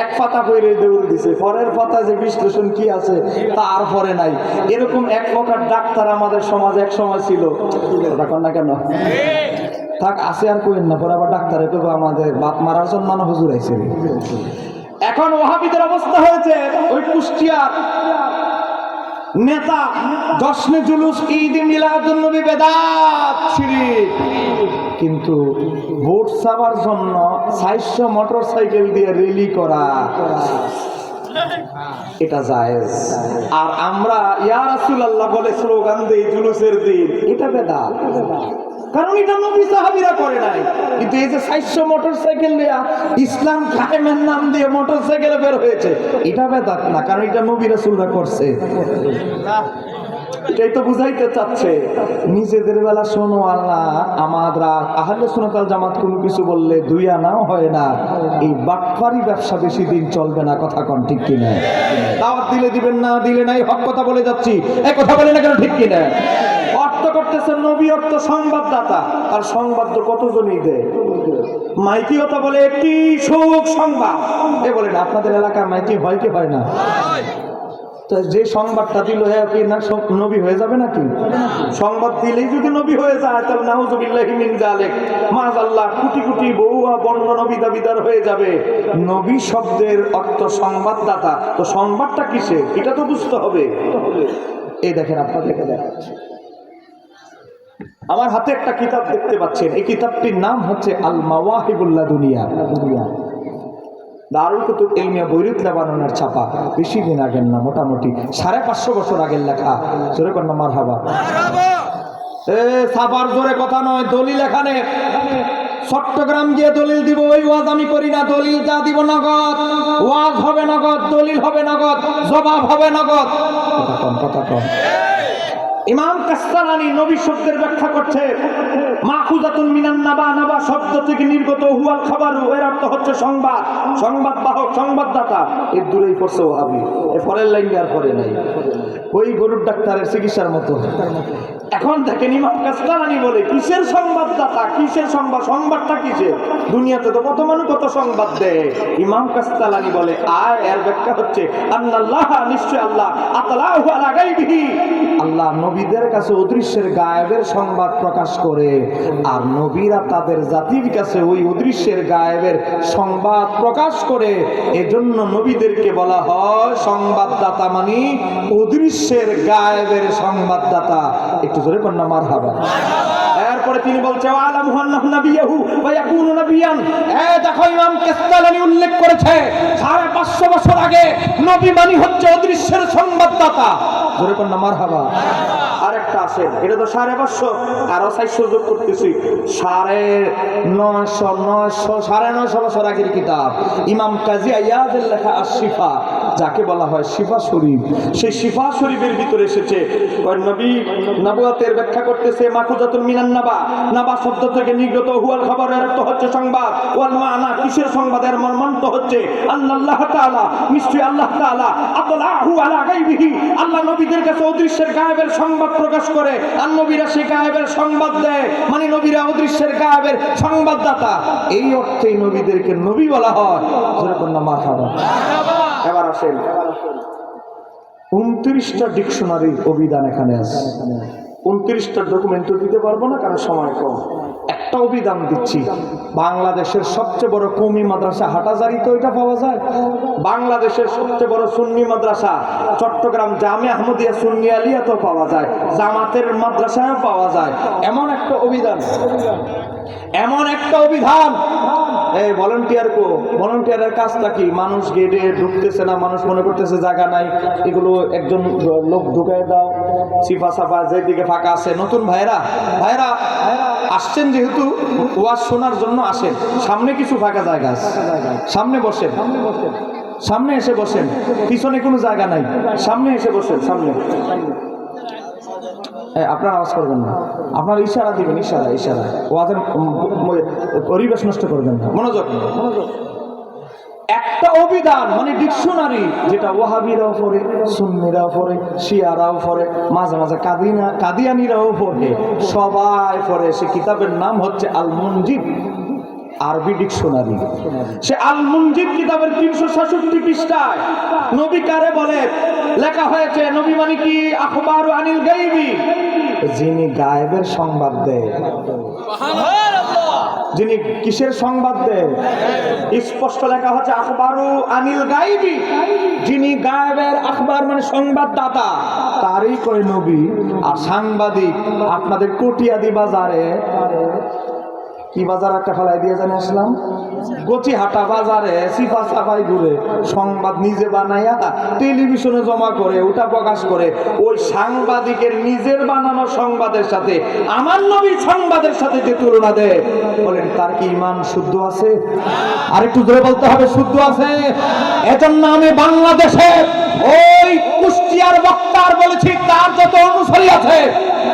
এক পাতা পরে দৌড় দিছে, পরের পাতা যে বিশ্লেষণ কি আছে তার পরে নাই। এরকম এক প্রকার ডাক্তার আমাদের সমাজে এক সময় ছিল। দেখুন না কেন থাক আছে, আর কইেন না, পরে আবার ডাক্তারে তো আমাদের বাপ মারার জন্য হুজুর আইছে। এখন ওহাবীদের অবস্থা হয়েছে, ওই কুষ্টিয়ার নেতা জশ্নে জুলুস, ঈদ মিলাদুন নবী বেদাত শিরিক, কিন্তু ভোট চাওয়ার জন্য 400 মোটরসাইকেল দিয়ে র্যালি করা এটা জায়েজ। আর আমরা ইয়া রাসূলুল্লাহ বলে স্লোগান দেই জুলুসের দিন, এটা বেদাত। কারণ এটা নবী সাহাবীরা করে নাই। কিন্তু এই যে 400 মোটরসাইকেল নিয়ে ইসলাম কায়েমের নাম দিয়ে মোটরসাইকেলে বের হয়েছে, এটা বেদাত না, কারণ এটা নবী রাসূলরা করছে। এটাই তো বুঝাইতে চাচ্ছে। নিজেদের বেলা শোনো, আল্লাহ আমাদের আহলে সুন্নাত ওয়াল জামাত কোনো কিছু বললে দুই আনাও হয় না। এই বাটপারি ব্যবসা বেশি দিন চলবে না, কথা কোন ঠিক কিনা? দাওয়াত দিলে দিবেন, না দিলে নাই, হক কথা বলে যাচ্ছি। এই কথা বলে না কেন, ঠিক কিনা? অর্থ করতেছে নবী, অর্থ সংবাদদাতা। আর সংবাদ তো কতজনই দেয়, মাইকি কথা বলে একটি সুখ সংবাদ। এ বলেন আপনাদের এলাকায় মাইকি হয় কি হয় না? তো যে সংবাদটা দিল কি না নবী হয়ে যাবে নাকি? সংবাদ দিলেই যদি নবী হয়ে যায়, তাহলে নাউযুবিল্লাহি মিন যালিক, মাআল্লাহ কোটি কোটি বহু বর্ণ নবী দাবিদার হয়ে যাবে। নবী শব্দের অর্থ সংবাদদাতা। তো সংবাদটা কিসে, এটা তো বুঝতে হবে। এই দেখেন, আপনাদেরকে দেখাচ্ছি, আমার হাতে একটা কিতাব দেখতে পাচ্ছেন। এই কিতাবটির নাম হচ্ছে আল মাওয়াহিবুল লাদুনিয়া, দারুল কুতুব ইলমিয়া বৈরুত লেবাননের ছাপা। বেশি দিন আগের না, মোটামুটি 550 বছর আগের লেখা। জোরে কন্যা মারহাবা। ছাপার জোরে কথা নয়, দলিল এখানে। চট্টগ্রাম গিয়ে দলিল দিব, ওই ওয়াজ আমি করি না। দলিল যা দিব নগদ, ওয়াজ হবে নগদ, দলিল হবে নগদ, জবাব হবে নগদ। কথা কম। ইমাম কাসসালানী নবী শব্দের ব্যাখ্যা করছে, মাখুজাতুন মিনান নাবা, নাবা শব্দ থেকে নির্গত, হুয়াল খাবারু, এর অর্থ হচ্ছে সংবাদ, সংবাদ বাহক, সংবাদদাতা। এর দূরেই পড়ছে ওহাবী, এ পরের লাইন আর পরে নাই, ওই গরুর ডাক্তারের চিকিৎসার মতো। এখন দেখেন ইমাম কাসসালানী বলে কিসের সংবাদদাতা, কিসের সংবাদ, সংবাদটা কিসের? দুনিয়াতে তো কত মানুষ কত সংবাদ দেয়। ইমাম কাসসালানী বলে এর ব্যাখ্যা হচ্ছে আল্লাহ, নিশ্চয় আল্লাহ, আতলাহু আলা গায়বিহি, আল্লাহ নবীদের কাছে অদৃশ্যের গায়েবের সংবাদ প্রকাশ করে, আর নবীরা তাদের জাতির কাছে ওই অদৃশ্যের গায়েবের সংবাদ প্রকাশ করে। এজন্য নবীদেরকে বলা হয় সংবাদদাতা, মানে অদৃশ্যের গায়েবের সংবাদদাতা। একটু জোরে কন্যা মারহাবা। এরপরে তিনি বলছে আলামু আন্নাহু নাবিয়্যু ওয়া ইয়াকুনু নাবিয়ান। দেখো ইমাম কাসতালানী উল্লেখ করেছে 550 বছর আগে নবী মানে হচ্ছে অদৃশ্যের সংবাদদাতা। জোরে কোন না মারহাবা। আরেকটা আছে, এটা তো 550 আরো 400 যোগ করতেছি, 950 বছর আগের কিতাব ইমাম কাজী আয়াদের লেখা আশ-শিফা, যাকে বলা হয় শিফা শরীফ। সেই শিফা শরীফের ভিতরে এসেছে নবী নবুয়তের ব্যাখ্যা করতেছে মাকুজাতুল মিনান নাবা, নাবা শব্দ থেকে নির্গত, হুয়াল খবর এর অর্থ হচ্ছে সংবাদ, ওয়াল মানা কিসের সংবাদ, এর মর্মান্ত হচ্ছে আল্লাহ তাআলা, নিশ্চয়ই আল্লাহ তাআলা আতলাহু আলা গায়বিহি, আল্লাহ নবীদের কাছে অদৃশ্যের গায়েবের সংবাদ প্রকাশ করে, আর নবীরা সেই গায়েবের সংবাদ দেয়, মানে নবীরা অদৃশ্যের গায়েবের সংবাদদাতা। এই অর্থে নবীদেরকে নবী বলা হয়। যেরকম না মারহাবা। এবার আসেন 29টা ডিকশনারি অভিধান এখানে আছে। 29টা ডকুমেন্ট দিতে পারবো না কারণ সময় কম। একটা অভিধান দিচ্ছি, বাংলাদেশের সবচেয়ে বড় কওমি মাদ্রাসা হাটাজারিতে ওইটা পাওয়া যায়। বাংলাদেশের সবচেয়ে বড় সুন্নি মাদ্রাসা চট্টগ্রাম জামে আহমদিয়া সুন্নি আলিয়াতেও পাওয়া যায়, জামাতের মাদ্রাসায়ও পাওয়া যায়। এমন একটা অভিধান, এমন একটা অভিধান। এই ভলান্টিয়ারের কাজটা কি? মানুষ গেটে ঢুকতেছে না, মানুষ মনে করতেছে জায়গা নাই, এগুলো একজন লোক ঢুকাই দাও, সিফা সাফা যেদিকে ফাঁকা আছে। নতুন ভাইরা আসছেন যেহেতু ওয়াজ শোনার জন্য আসেন, সামনে কিছু ফাঁকা জায়গা আছে, সামনে বসেন, সামনে এসে বসেন, পিছনে কোনো জায়গা নাই, সামনে এসে বসেন, সামনে। আপনার আওয়াজ করবেন না, আপনার ইশারা দিবেন, ইশারা ওয়াজের পরিবেশ নষ্ট করবেন না, মনোযোগ। একটা অভিধান মানে ডিকশনারি, যেটা ওয়াহাবিরাও পড়ে, সুন্নিরাও পড়ে, শিয়ারাও পড়ে, মাঝে মাঝে কাদিয়ানিরাও পড়ে, সবাই পড়ে। সে কিতাবের নাম হচ্ছে আল মুনজিব, আরবি ডিকশনারি। সে আল মুনজিব কিতাবের 366 পৃষ্ঠায় নবী কারে বলে লেখা হয়েছে, নবী মানে কি আখবারু আনিল গায়বি, যিনি গায়েবের সংবাদ দেয়। যিনি কিসের সংবাদ দেয়? স্পষ্ট লেখা হচ্ছে আখবারু আনিল গায়বি, যিনি গায়েবের, আখবার মানে সংবাদদাতা, তারই কয় নবী। আর সাংবাদিক আপনাদের কটিয়াদি বাজারে, কি বাজার একটা ফেলাই দিয়ে জানি আসলাম, গচিহাটা বাজারে সিফা সাফাই ঘুরে সংবাদ নিজে বানাইয়া টেলিভিশনে জমা করে, ওটা প্রকাশ করে। ওই সাংবাদিকের নিজের বানানো সংবাদের সাথে আমার নবীর সংবাদের সাথে যে তুলনা দেয়, বলেন তার কি ঈমান শুদ্ধ আছে? আর একটু জোরে বলতে হবে, শুদ্ধ আছে। এজন্য আমি বাংলাদেশে ওই কুষ্টিয়ার বক্তার বলেছি, তার যত অনুসারী আছে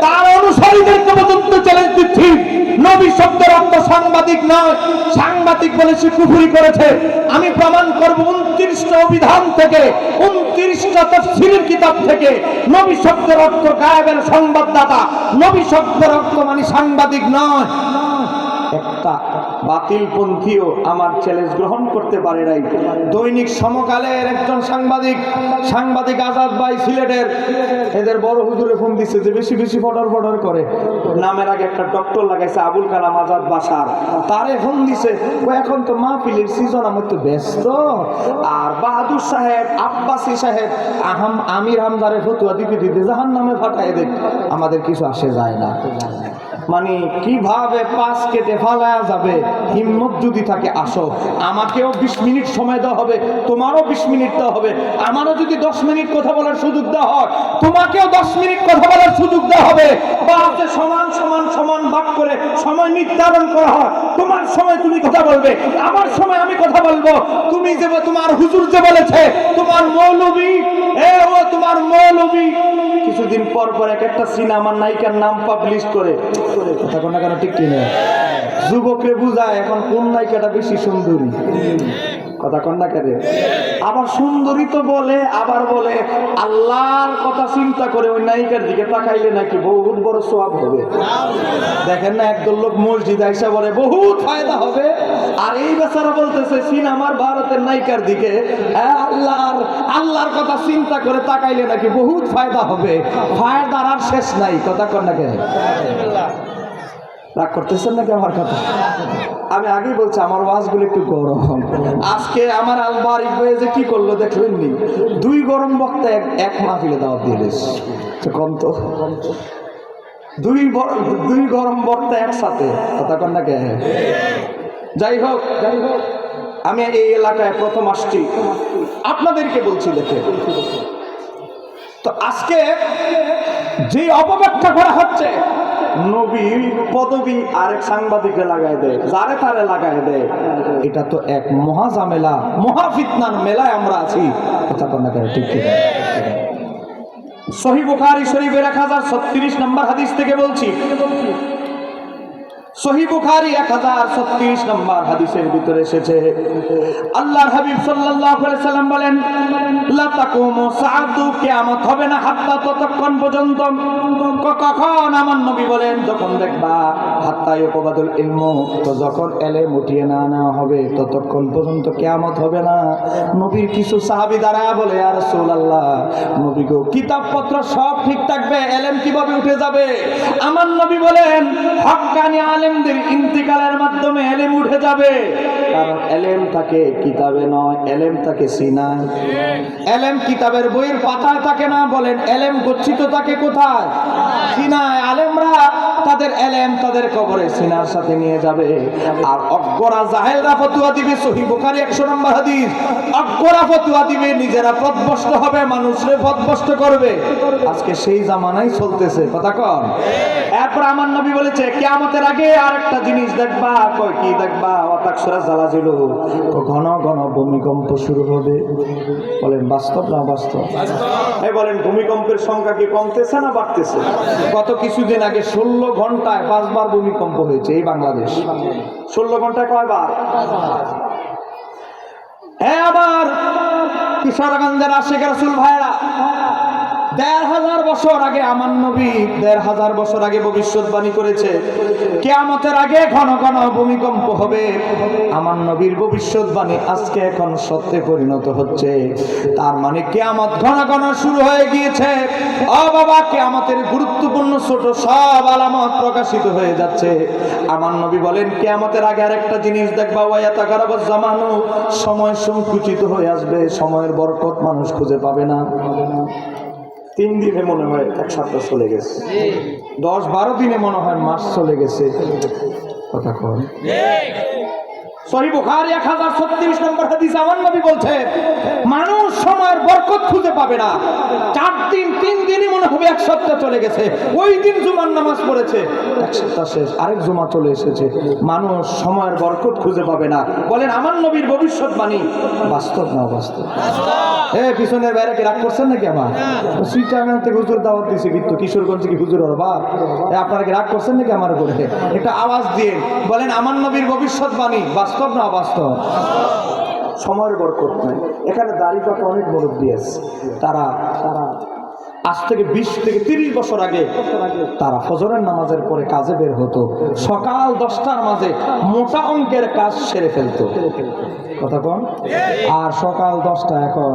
তার অনুসারীদেরকে পর্যন্ত চ্যালেঞ্জ দিচ্ছি, নবী শব্দের অর্থ সাংবাদিক নয়। সাংবাদিক বলে সে কুফরি করেছে। আমি প্রমাণ করব 29টা অভিধান থেকে, 29টা তাফসীরের কিতাব থেকে নবী শব্দের অর্থ গায়েবের সংবাদদাতা, নবী শব্দের অর্থ মানে সাংবাদিক নয়। একটা বাতিলপন্থীও আমার চ্যালেঞ্জ গ্রহণ করতে পারে নাই। দৈনিক সমকালের একজন সাংবাদিক আজাদ ভাই সিলেটের, এদের বড় হুজুরে ফোন দিচ্ছে যে বেশি বেশি ফটর করে, নামের আগে একটা ডক্টর লাগাইছে আবুল কালাম আজাদ বাসার, তারে ফোন দিছে, ও এখন তো মাহফিলের সিজন, আমি তো ব্যস্ত। আর বাহাদুর সাহেব, আব্বাসী সাহেব, আমির হামদারে ফতুয়া দিতে জাহান্নামে ফাটায় দেখ, আমাদের কিছু আসে যায় না। মানে কিভাবে পাশ কেটে ফালায়া যাবে, হিম্মত যদি থাকে আসো, আমাকেও 20 মিনিট সময় দেওয়া হবে, তোমারও 20 মিনিট দেওয়া হবে। আমারও যদি 10 মিনিট কথা বলার সুযোগ দেওয়া হয়, তোমাকেও 10 মিনিট কথা বলার সুযোগ দেওয়া হবে। বা সমান ভাগ করে সময় নির্ধারণ করা হয়, তোমার সময় তুমি কথা বলবে, আমার সময় আমি কথা বলবো। তুমি যে তোমার হুজুর যে বলেছে তোমার মৌলবী, তোমার মৌলবী কিছুদিন পর একটা সিনেমার নায়িকার নাম পাবলিশ করে, কথা কোন না কেন ঠিক কিনা, যুবকরে বুঝায় এখন কোন নায়িকাটা বেশি সুন্দরী, কথা কন না কেন। আবার সুন্দরী তো বলে, আবার বলে আল্লাহর কথা চিন্তা করে ওই নায়িকার দিকে তাকাইলে নাকি বহুত বড় সওয়াব হবে। দেখেন না, একদল লোক মসজিদ আইসা বলে বহুত ফায়দা হবে, আর এই বেচারা বলতেছে সিনেমার ভারতের নায়িকার দিকে আল্লাহর কথা চিন্তা করে তাকাইলে নাকি বহুত ফায়দা হবে। ফায়দার আর শেষ নাই, কথা কন না কেন। রাগ করতেছেন নাকি আমার কথা? আমি আগেই বলছি আমার ওয়াজগুলো একটু গরম। আজকে আমার আলবারিক হয়ে যে কি করলো দেখলেন নি, 2 গরম বক্তা এক মাহফিলে দাওয়াত দিয়ে দিয়েছে, কম তো। দুই গরম ভর্তা একসাথে, কথা কন না কে? যাই হোক, আমি এই এলাকায় প্রথম আসছি, আপনাদেরকে বলছি দেখে। তো আজকে যে অপব্যাখ্যা করা হচ্ছে, নবীর পদবী আরেক সাংবাদিকে লাগাই দেয়, যারে তারে লাগাই দেয়, এটা তো এক মহা ঝামেলা, মহা ফিতনার মেলায় আমরা আছি, কথা কন না কে? ঠিক ঠিক। সহিহ বুখারী শরীফের 1036 নম্বর হাদিস থেকে বলছি। সহিহ বুখারী 1036 নম্বর হাদিসের ভিতরে এসেছে, আল্লাহর হাবিব সাল্লাল্লাহু আলাইহি সাল্লাম বলেন, লা তাকুমু সাআতু, কিয়ামত হবে না হাত্তা, ততক্ষণ পর্যন্ত। কখন? আমার নবী বলেন, যখন দেখবা হাত্তা ইউকবাদুল ইলমু, তো যখন এলেম উঠিয়ে না নেওয়া হবে ততক্ষণ পর্যন্ত কিয়ামত হবে না। নবীর কিছু সাহাবী দাঁড়ায় বলে, ইয়া রাসূলুল্লাহ, নবী গো, কিতাবপত্র সব ঠিক থাকবে, এলেম কিভাবে উঠে যাবে? আমার নবী বলেন, হক্কানি আলেমদের ইন্তিকালের মাধ্যমে এলেম উঠে যাবে, কারণ এলেম থাকে কিতাবে নয়, এলেম থাকে সিনায়। এলেম কিতাবের বইয়ের পাতায় থাকে না, বলেন এলেম গচ্ছিত থাকে কোথায়? সিনায়। আলেমরা তাদের এলেম তাদের কবরে সিনার সাথে নিয়ে যাবে। আর অজ্ঞরা জাহেলরা ফতোয়া দিবে, সহিহ বুখারী 100 নম্বর হাদিস, অজ্ঞরা ফতোয়া দিবে, নিজেরা পথভ্রষ্ট হবে, মানুষরে পথভ্রষ্ট করবে। আজকে সেই জামানাই চলতেছে, কথা কন। এরপর আমার নবী বলেছে, কিয়ামতের আগে আরেকটা জিনিস দেখবা। কয় কি দেখবা? ওয়াতাকসুরা জালাজিলু, ঘন ঘন ভূমিকম্প শুরু হবে। বলেন বাস্তব না বাস্তব? এই বলেন, ভূমিকম্পের সংখ্যা কি কমতেছে না বাড়তেছে? গত কিছুদিন আগে 16 ঘন্টায় 5 বার ভূমিকম্প হয়েছে এই বাংলাদেশ। 16 ঘন্টায় কয়বার? হ্যাঁ, আবার কিশোরগঞ্জের আশিক রাসূল ভাইরা, ১৫০০ বছর আগে আমার নবী ১৫০০ বছর আগে ভবিষ্যৎবাণী করেছে, কিয়ামতের আগে ঘন ঘন ভূমিকম্প হবে। আমার নবীর ভবিষ্যৎবাণী আজকে এখন সত্যে পরিণত হচ্ছে। তার মানে কিয়ামত ঘন ঘন শুরু হয়ে গিয়েছে। ও বাবা, কিয়ামতের গুরুত্বপূর্ণ ছোট সব আলামত প্রকাশিত হয়ে যাচ্ছে। আমার নবী বলেন, কিয়ামতের আগে আরেকটা জিনিস দেখবা, ওয়ায়াতাকারাবাজ জামানু, সময় সংকুচিত হয়ে আসবে, সময়ের বরকত মানুষ খুঁজে পাবে না। 3 দিনে মনে হয় 1 সপ্তাহ চলে গেছে, 10-12 দিনে মনে হয় মাস চলে গেছে, কথা কন। সহিহ বুখারী 1036 নম্বর হাদিস, আমার নবী বলছেন, মানুষ সময়ের বরকত খুঁজে পাবে না। 4 দিন 3 দিনই মনে হবে 1 সপ্তাহ চলে গেছে। ওই দিন জুমার নামাজ পড়েছে, 1 সপ্তাহ শেষ, আরেক জুমা চলে এসেছে। মানুষ সময়ের বরকত খুঁজে পাবে না। বলেন, আমার নবীর ভবিষ্যৎবাণী বাস্তব না বাস্তব? পিছনের বাইরে কি রাগ করছেন নাকি? আমার সুইটারম্যান থেকে হুজুর দাওয়াত দিয়েছে, কিন্তু কিশোরগঞ্জ কি হুজুর ওর বাপ? আপনারা কি রাগ করছেন নাকি আমার উপরে? একটা আওয়াজ দিয়ে বলেন, আমার নবীর ভবিষ্যৎবাণী বাস্তব না অবাস্তব? সময়ের বরকত নাই। এখানে দাঁড়িয়ে পাতা অনেক মুরব্বী আছে, তারা আজ থেকে 20 থেকে 30 বছর আগে তারা ফজরের নামাজের পরে কাজে বের হতো, সকাল 10টার মাঝে মোটা অঙ্কের কাজ সেরে ফেলতো, কথা কন। আর সকাল 10টা এখন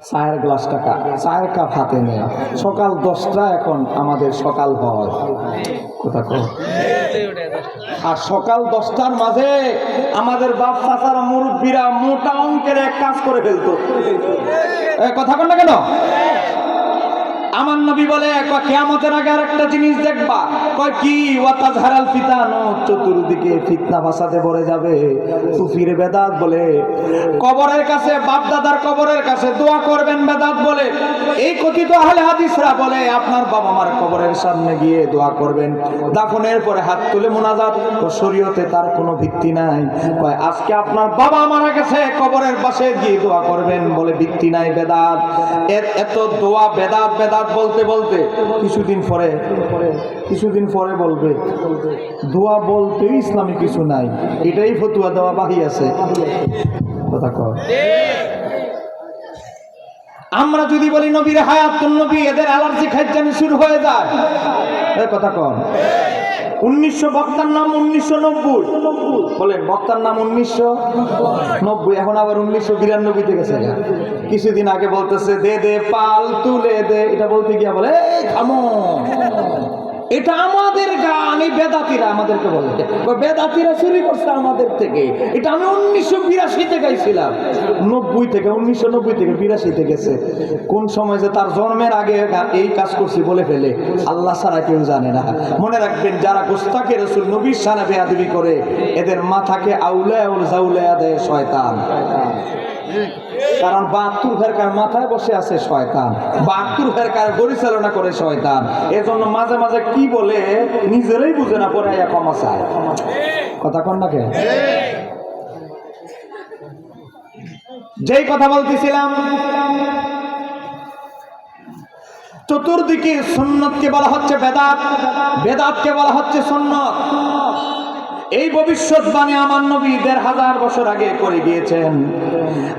চায়ের গ্লাস টাকা, চায়ের কাপ হাতে নেয়। সকাল 10টা এখন আমাদের সকাল হয়, কথা কন। আর সকাল 10টার মাঝে আমাদের বাপ চাচারা মুরব্বীরা মোটা অঙ্কের এক কাজ করে ফেলতো, কথা কন না কেন? আমার নবী বলে, কিয়ামতের আগে আরেকটা জিনিস দেখবা। কয় কি? ওয়াতাজহারাল ফিতানু, চতুর্দিকে ফিতনা ফাসাদে ভরে যাবে। সুফির বেদাত বলে, কবরের কাছে, বাপ দাদার কবরের কাছে দোয়া করবেন বেদাত বলে। এই কথিত আহলে হাদিসরা বলে, আপনার বাবা মার কবরের সামনে গিয়ে দোয়া করবেন, দাফনের পরে হাত তুলে মুনাজাত। শরীয়তে তার কোনো ভিত্তি নাই। কয় আজকে আপনার বাবা মারা গেছে, কবরের পাশে গিয়ে দোয়া করবেন, বলে ভিত্তি নাই, বেদাত। এত দোয়া বেদাত বেদাত বলতে বলতে কিছুদিন পরে বলবে দোয়া বলতে ইসলামী কিছু নাই, এটাই ফতুয়া দেওয়া বাহি আছে, কথা কয়। আমরা যদি বলি নবীর হায়াতুন নবী, এদের অ্যালার্জি খাইজানি শুরু হয়ে যায়, কথা কন। 1900 বক্তার নাম 1990, বলেন বক্তার নাম 1990, এখন আবার 1992 গেছে। কিছুদিন আগে বলতেছে দে দে পাল তুলে দে, এটা বলতে গিয়া বলে থামো, এটা আমাদের গান। এই বেদাতিরা আমাদেরকে বলে, বেদাতিরা চুরি করছে আমাদের থেকে। এটা আমি 1982-তে গাইছিলাম, 1990 থেকে 82-তে গেছে। কোন সময় যে তার জন্মের আগে এই কাজ করছি বলে ফেলে, আল্লাহ ছাড়া কেউ জানে না। মনে রাখবেন, যারা গোস্তাকে রাসূল নবীর শানে বেয়াদবি করে, এদের মাথাকে আউলায়া জাউলায়া দেয় শয়তান। কারণ 72 ফেরকার মাথায় বসে আছে শয়তান, 72 ফেরকার পরিচালনা করে শয়তান। এজন্য মাঝে মাঝে কি বলে নিজেরাই বুঝে না, পরে ক্ষমা চায়। কথা কন না কে? যেই কথা বলতেছিলাম, চতুর্দিকে সুন্নতকে বলা হচ্ছে বেদাত, বেদাতকে বলা হচ্ছে সুন্নত। এই ভবিষ্যৎবাণী আমার নবী 1500 বছর আগে করে গিয়েছেন।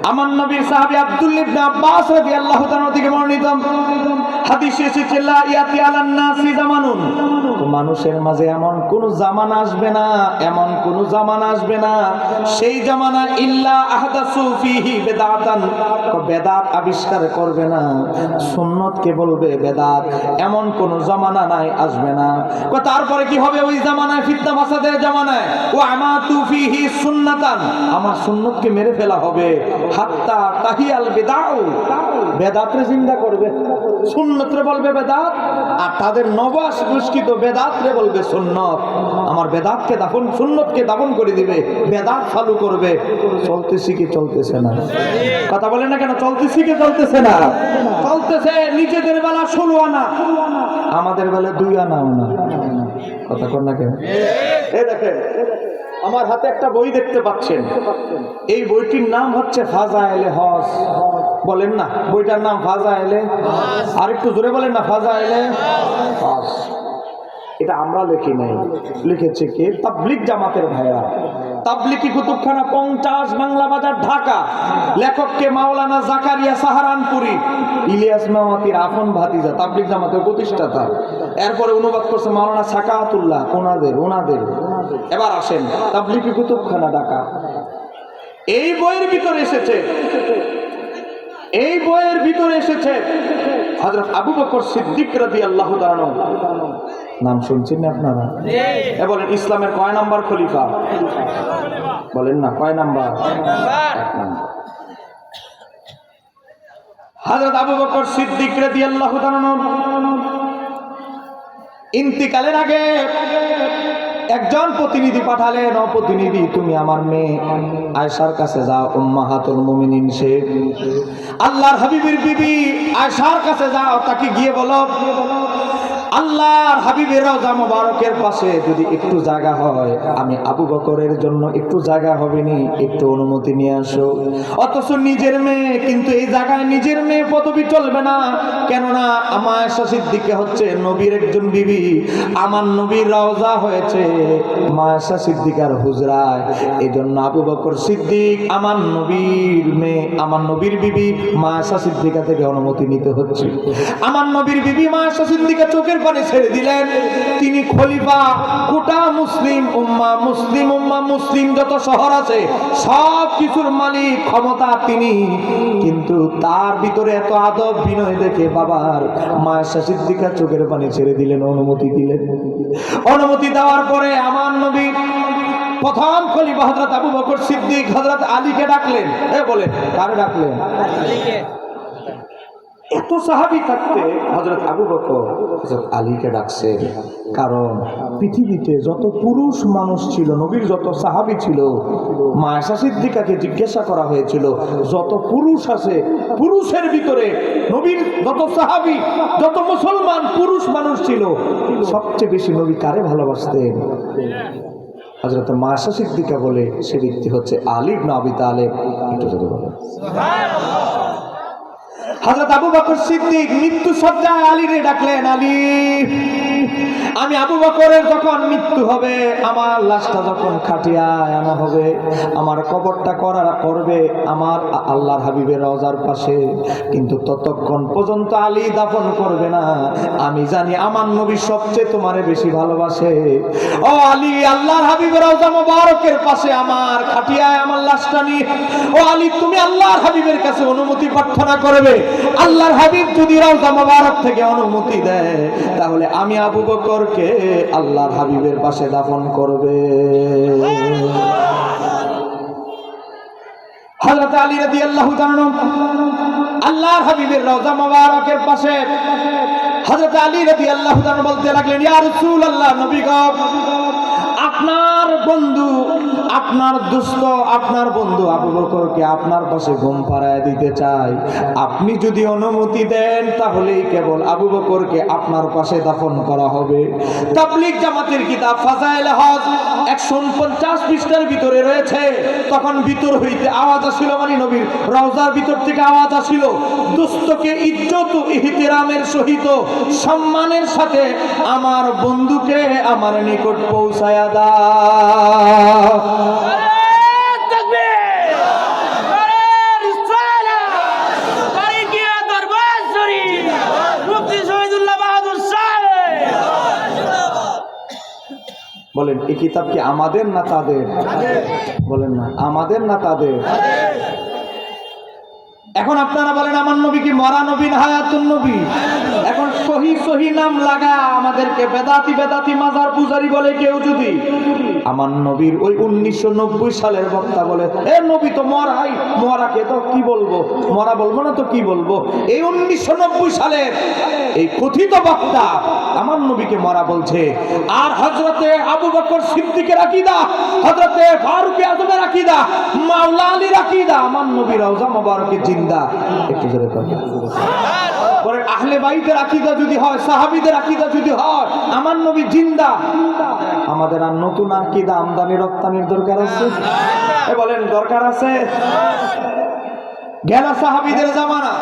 আমার নবীর সাহাবী আব্দুল্লাহ ইবনে আব্বাস রাদিয়াল্লাহু তাআলা থেকে বর্ণিত হাদিসে এসেছে, লা ইয়াতি আলান নাসি জামানুন, মানুষের মাঝে এমন কোন জামানা আসবে না, এমন কোন জামানা আসবে না, সেই জামানা ইল্লা আহদাসু ফিহি বিদআতান, বেদাত আবিষ্কার করবে না, সুন্নতকে বলবে বেদাত, এমন কোন জামানা নাই, আসবে না। তারপরে কি হবে? ওই জামানায় ফিতনা ফাসাদের জামানায় ওয়া আমাতু ফিহি সুন্নাতান, আমার সুন্নতকে মেরে ফেলা হবে। হাত্তা তাহিয়াল বিদআউ, বেদাতরে জিন্দা করবে, সুন্নতরে বলবে বেদাত, আর তাদের নবসংস্কৃত বেদাতরে বলবে সুন্নত। আমার বেদাতকে দাফন, সুন্নতকে দাফন করে দিবে, বেদাত চালু করবে। চলতেছি কি চলতেছে না? কথা বলে না কেন? চলতেছি কি চলতেছে না? চলতেছে। নিজেদের বেলা 16 আনা, আমাদের বেলা 2 আনাও না। কথা কর না কেন? এই দেখেন, আমার হাতে একটা বই দেখতে পাচ্ছেন, এই বইটির নাম হচ্ছে ফাজায়েলে হজ। বলেন না, বইটার নাম ফাজায়েলে, আর একটু জোরে বলেন না, ফাজায়েলে হজ। এটা আমরা লিখি নাই, লিখেছে কে? তাবলীগ জামাতের ভাইরা। তাবলীগী কুতুবখানা 50 বাংলা বাজার, ঢাকা। লেখককে মাওলানা জাকারিয়া সাহারানপুরি, ইলিয়াস মাওয়াতির আপন ভাতিজা, তাবলীগ জামাতের প্রতিষ্ঠাতা। এরপরে অনুবাদ করছে মাওলানা সাকাতুল্লাহ, ওনাদের। এবার আসেন, তাবলীগী কুতুবখানা ঢাকা। এই বইয়ের ভিতরে এসেছে, এই বইয়ের ভিতরে এসেছে হযরত আবু বকর সিদ্দিক রাদিয়াল্লাহু তাআলা। নাম শুনছেন না আপনারা? বলেন, ইসলামের কয় নাম্বার খলিফা? বলেন না, কয় নাম্বার? 1 নাম্বার। হযরত আবু বকর সিদ্দিক রাদিয়াল্লাহু তাআলা ইন্তিকালের আগে একজন প্রতিনিধি পাঠালেন, ও প্রতিনিধি, তুমি আমার মেয়ে আয়েশার কাছে যাও, উম্মাহাতুল মুমিনিন, সে আল্লাহর হাবিবের বিবি আয়েশার কাছে যাও, তাকে গিয়ে বলো, আল্লাহর হাবিবের রওজা মোবারকের পাশে যদি একটু জায়গা হয়, আমি আবু বকরের জন্য একটু জায়গা হবে নি, একটু অনুমতি নিয়ে আসো। অথচ নিজের মেয়ে, কিন্তু এই জায়গায় নিজের মেয়ে পদবি চলবে না, কেননা আমার আয়েশা সিদ্দিকা হচ্ছে নবীর একজন বিবি। আমার নবীর রওজা হয়েছে মা আয়েশা সিদ্দিকার হুজরায়, এই জন্য আবু বকর সিদ্দিক আমার নবীর মেয়ে, আমার নবীর বিবি মা আয়েশা সিদ্দিকা থেকে অনুমতি নিতে হচ্ছে। আমার নবীর বিবি মা আয়েশা সিদ্দিকা চোখের পানি ছেড়ে দিলেন। তিনি খলিফা, গোটা মুসলিম মুসলিম যত শহর আছে সব কিছুর মালিক, ক্ষমতা তিনি। কিন্তু তার ভিতরে এত আদব বিনয় দেখে বাবার মা আয়েশা সিদ্দিকা চোখের পানি ছেড়ে দিলেন, অনুমতি দিলেন। অনুমতি দেওয়ার পরে আমার নবী প্রথম খলিফা হযরত আবু বকর সিদ্দিক হযরত আলীকে ডাকলেন। বলে, কারে ডাকলেন? আলীকে। এত সাহাবী থাকতে হযরত আবু বকর হযরত আলীকে ডাকছেন, কারণ পৃথিবীতে যত পুরুষ মানুষ ছিল, নবীর যত সাহাবী ছিল, মা আয়েশা সিদ্দিকাকে জিজ্ঞাসা করা হয়েছিল, যত পুরুষ আছে, পুরুষের ভিতরে নবীর যত সাহাবী, যত মুসলমান পুরুষ মানুষ ছিল, সবচেয়ে বেশি নবী কারে ভালোবাসতেন? হযরত মা আয়েশা সিদ্দিকা বলে, সে ব্যক্তি হচ্ছে আলী ইবনে আবি তালেব। একটু জোরে বলেন সুবহানাল্লাহ। হযরত আবু বকর সিদ্দিক মৃত্যু সজ্জায় আলীরে ডাকলেন, আলী, আমি আবু বকরের যখন মৃত্যু হবে, আমার লাশটা যখন খাটিয়ায় আনা হবে, আমার কবরটা করবে আমার আল্লাহর হাবিবের রওজার পাশে, কিন্তু ততক্ষণ পর্যন্ত আলী দাফন করবে না। আমি জানি আমার নবী সবচেয়ে তোমারে বেশি ভালোবাসে। ও আলী, আল্লাহর হাবিবের রওজা মোবারকের পাশে আমার খাটিয়ায় আমার লাশটা নিয়ে, ও আলী, তুমি আল্লাহর হাবিবের কাছে অনুমতি প্রার্থনা করবে। আল্লাহর হাবিব যদি রওজা মোবারক থেকে অনুমতি দেয়, তাহলে আমি আবু বকরকে আল্লাহর হাবিবের পাশে দাফন করবে। হযরত আলী রাদিয়াল্লাহু তাআলা আল্লাহর হাবিবের রওজা মোবারকের পাশে হযরত আলী রাদিয়াল্লাহু তাআলা বলতে লাগলেন, ইয়া রাসূলুল্লাহ, নবী গো, আপনার বন্ধু, আপনার দুস্থ, আপনার বন্ধু আবু বকরকে আপনার পাশে ঘুম পাড়ায় দিতে চাই। আপনি যদি অনুমতি দেন তাহলেই কেবল আবু বকরকে আপনার পাশে দাফন করা হবে। তাবলীগ জামাতের কিতাব ফাজাইল হজ 149 পৃষ্ঠার ভিতরে রয়েছে। তখন ভিতর হইতে আওয়াজ আসিল, মানে নবীর রওজার ভিতর থেকে আওয়াজ আসিল, দুস্থকে ইজ্জত ও ইহতিরামের সহিত সম্মানের সাথে আমার বন্ধুকে আমার নিকট পৌঁছায়া দাও। বলেন, এই কিতাব কি আমাদের না তাদের? বলেন না, আমাদের না তাদের? এখন আপনারা বলেন, আমার নবী কি মরা নবী না হায়াতুন নবী? এখন সহি সহি নাম লাগা আমাদেরকে বেদাতি বেদাতি মাজার পূজারি বলে কেউ যদি, আমার নবীর ওই 1990 সালের বক্তা বলে এ নবী তো মরাই, মরাকে তো কি বলবো, মরা বলবো না তো কি বলবো, এই 1990 সালের এই কথিত বক্তা আমার নবীকে মরা বলছে। আর হযরতে আবু বকর সিদ্দিকের আকীদা, হযরতে ফারুক আযমের আকীদা, মাওলা আলীর আকীদা আমার নবীর রওজা মোবারকে জিন্দা। একটু জোরে কথা বলেন, আহলে বাইতের আকীদা যদি হয়, সাহাবীদের আকীদা যদি হয়, আমার নবী জিন্দা। আমাদের আর নতুন আকীদা আমদানি রপ্তানির দরকার আছে? এ বলেন, দরকার আছে? গেল সাহাবীদের জামানা।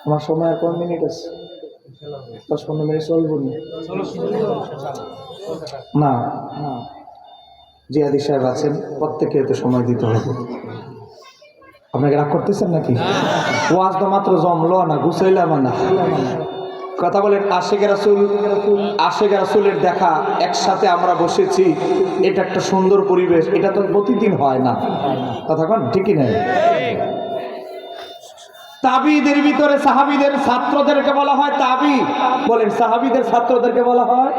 আমার সময় আর কোন মিনিট আছে? 10-15 মিনিট চলবো না? না, জিয়াদি সাহেব আছেন, প্রত্যেকে তো সময় দিতে হবে। আপনাকে রাগ করতেছেন নাকি? ওয়াজ তো মাত্র জমলো না, গুছাইলাম না। কথা বলেন, আশিক রাসূলের দেখা, একসাথে আমরা বসেছি, এটা একটা সুন্দর পরিবেশ, এটা তো প্রতিদিন হয় না। কথা কন ঠিকই নাই? তাবিদের ভিতরে সাহাবীদের ছাত্রদেরকে বলা হয় তাবি। বলেন, সাহাবীদের ছাত্রদেরকে বলা হয়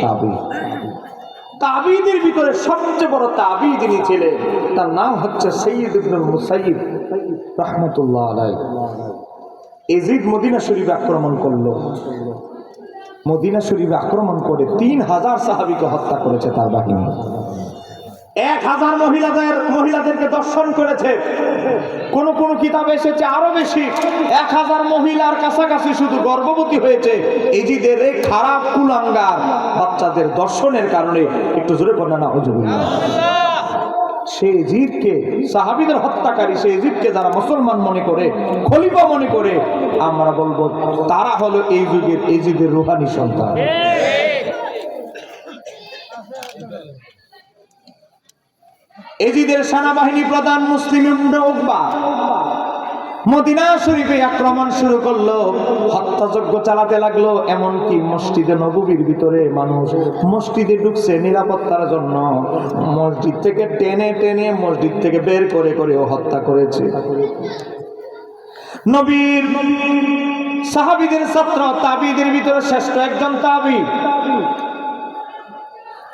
তাবি। তাবিদের ভিতরে সবচেয়ে বড় তাবি যিনি ছিলেন, তার নাম হচ্ছে সৈয়দ ইবনুল মুসাইয়িব রাহমাতুল্লাহ আলাইহি। ইয়াজিদ মদিনা শরীফে আক্রমণ করলো। মদিনা শরীফে আক্রমণ করে 3000 সাহাবীকে হত্যা করেছে তার বাহিনী। 1000 মহিলাদেরকে দর্শন করেছে। কোন কোন কিতাবে এসেছে আরো বেশি, 1000 মহিলার কাছাকাছি শুধু গর্ভবতী হয়েছে এজিদের এই খারাপ কুলাঙ্গার বাচ্চাদের দর্শনের কারণে। একটু জোরে বলেন না হুজুরাল্লাহ। সেই এজিদকে, সাহাবীদের হত্যাকারী সেই এজিদকে যারা মুসলমান মনে করে, খলিফা মনে করে, আমরা বলবো তারা হলো এই যুগের এজিদের রূহানি সন্তান। এজিদের সেনাবাহিনী প্রধান মুসলিম ইবনে উকবা মদিনা শরীফে আক্রমণ শুরু করলো, হত্যাযজ্ঞ চালাতে লাগলো। এমনকি মসজিদে নববীর ভিতরে মানুষ মসজিদে ঢুকছে নিরাপত্তার জন্য, মসজিদ থেকে টেনে টেনে মসজিদ থেকে বের করে করে ও হত্যা করেছে। নবীর সাহাবীদের ছাত্র তাবিদের ভিতরে শ্রেষ্ঠ একজন তাবি,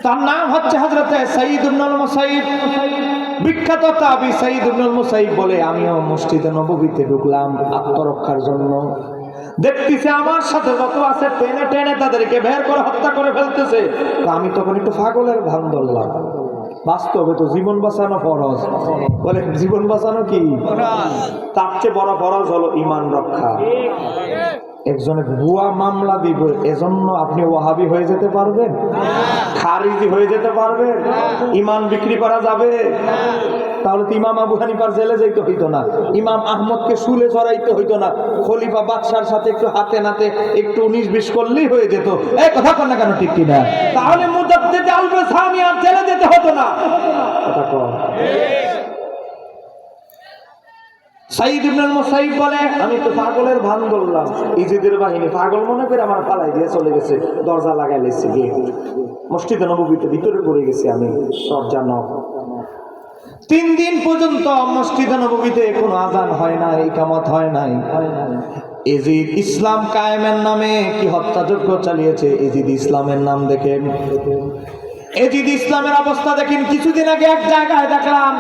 তার নাম হচ্ছে হযরতে সাইয়্যিদ ইবনুল মুসাইয়্যিব। বিখ্যাত তাবি সাইয়্যিদ ইবনুল মুসাইয়্যিব বলে, আমিও মসজিদে নববীতে ঢুকলাম আত্মরক্ষার জন্য। দেখতেছি আমার সাথে যত আছে টেনে টেনে তাদেরকে বের করে হত্যা করে ফেলতেছে। আমি তখন একটু পাগলের ভান ধরলাম। বাস্তবে তো জীবন বাঁচানো ফরজ। বলে, জীবন বাঁচানো কি? তার চেয়ে বড় ফরজ হলো ঈমান রক্ষা। একজনে ভুয়া মামলা দিব, এজন্য আপনি ওয়াহাবি হয়ে যেতে পারবেন? খারিজি হয়ে যেতে পারবেন? ঈমান বিক্রি করা যাবে? তাহলে তো ইমাম আবু হানিফার জেলে যাইতে হইতো না, ইমাম আহমদকে শুলে চড়াইতে হইতো না, খলিফা বাদশার সাথে একটু হাতে নাতে একটু 19-20 করলেই হয়ে যেত। এই কথা কন না কেন, ঠিক কিনা? তাহলে মুজাদ্দিদ আল-বাসানি আর জেলে যেতে হতো না। কথা কন। সাইয়্যিদ ইবনুল মুসাইয়্যিব বলে, আমি তো পাগলের ভান ধরলাম, ইজিদের বাহিনী পাগল মনে করে আমার পালাই দিয়ে চলে গেছে, দরজা লাগাই লেছি, গিয়ে মসজিদে নববীতে ভিতরে পড়ে গেছি আমি, দরজা নক। 3 দিন পর্যন্ত মসজিদে নববীতে কোনো আজান হয় নাই, ইকামত হয় নাই। এজিদ ইসলাম কায়েমের নামে কি হত্যাযজ্ঞ চালিয়েছে এজিদ ইসলামের নাম দেখেন। এজিদ ইসলামের অবস্থা দেখেন। কিছুদিন আগে এক জায়গায় দেখলাম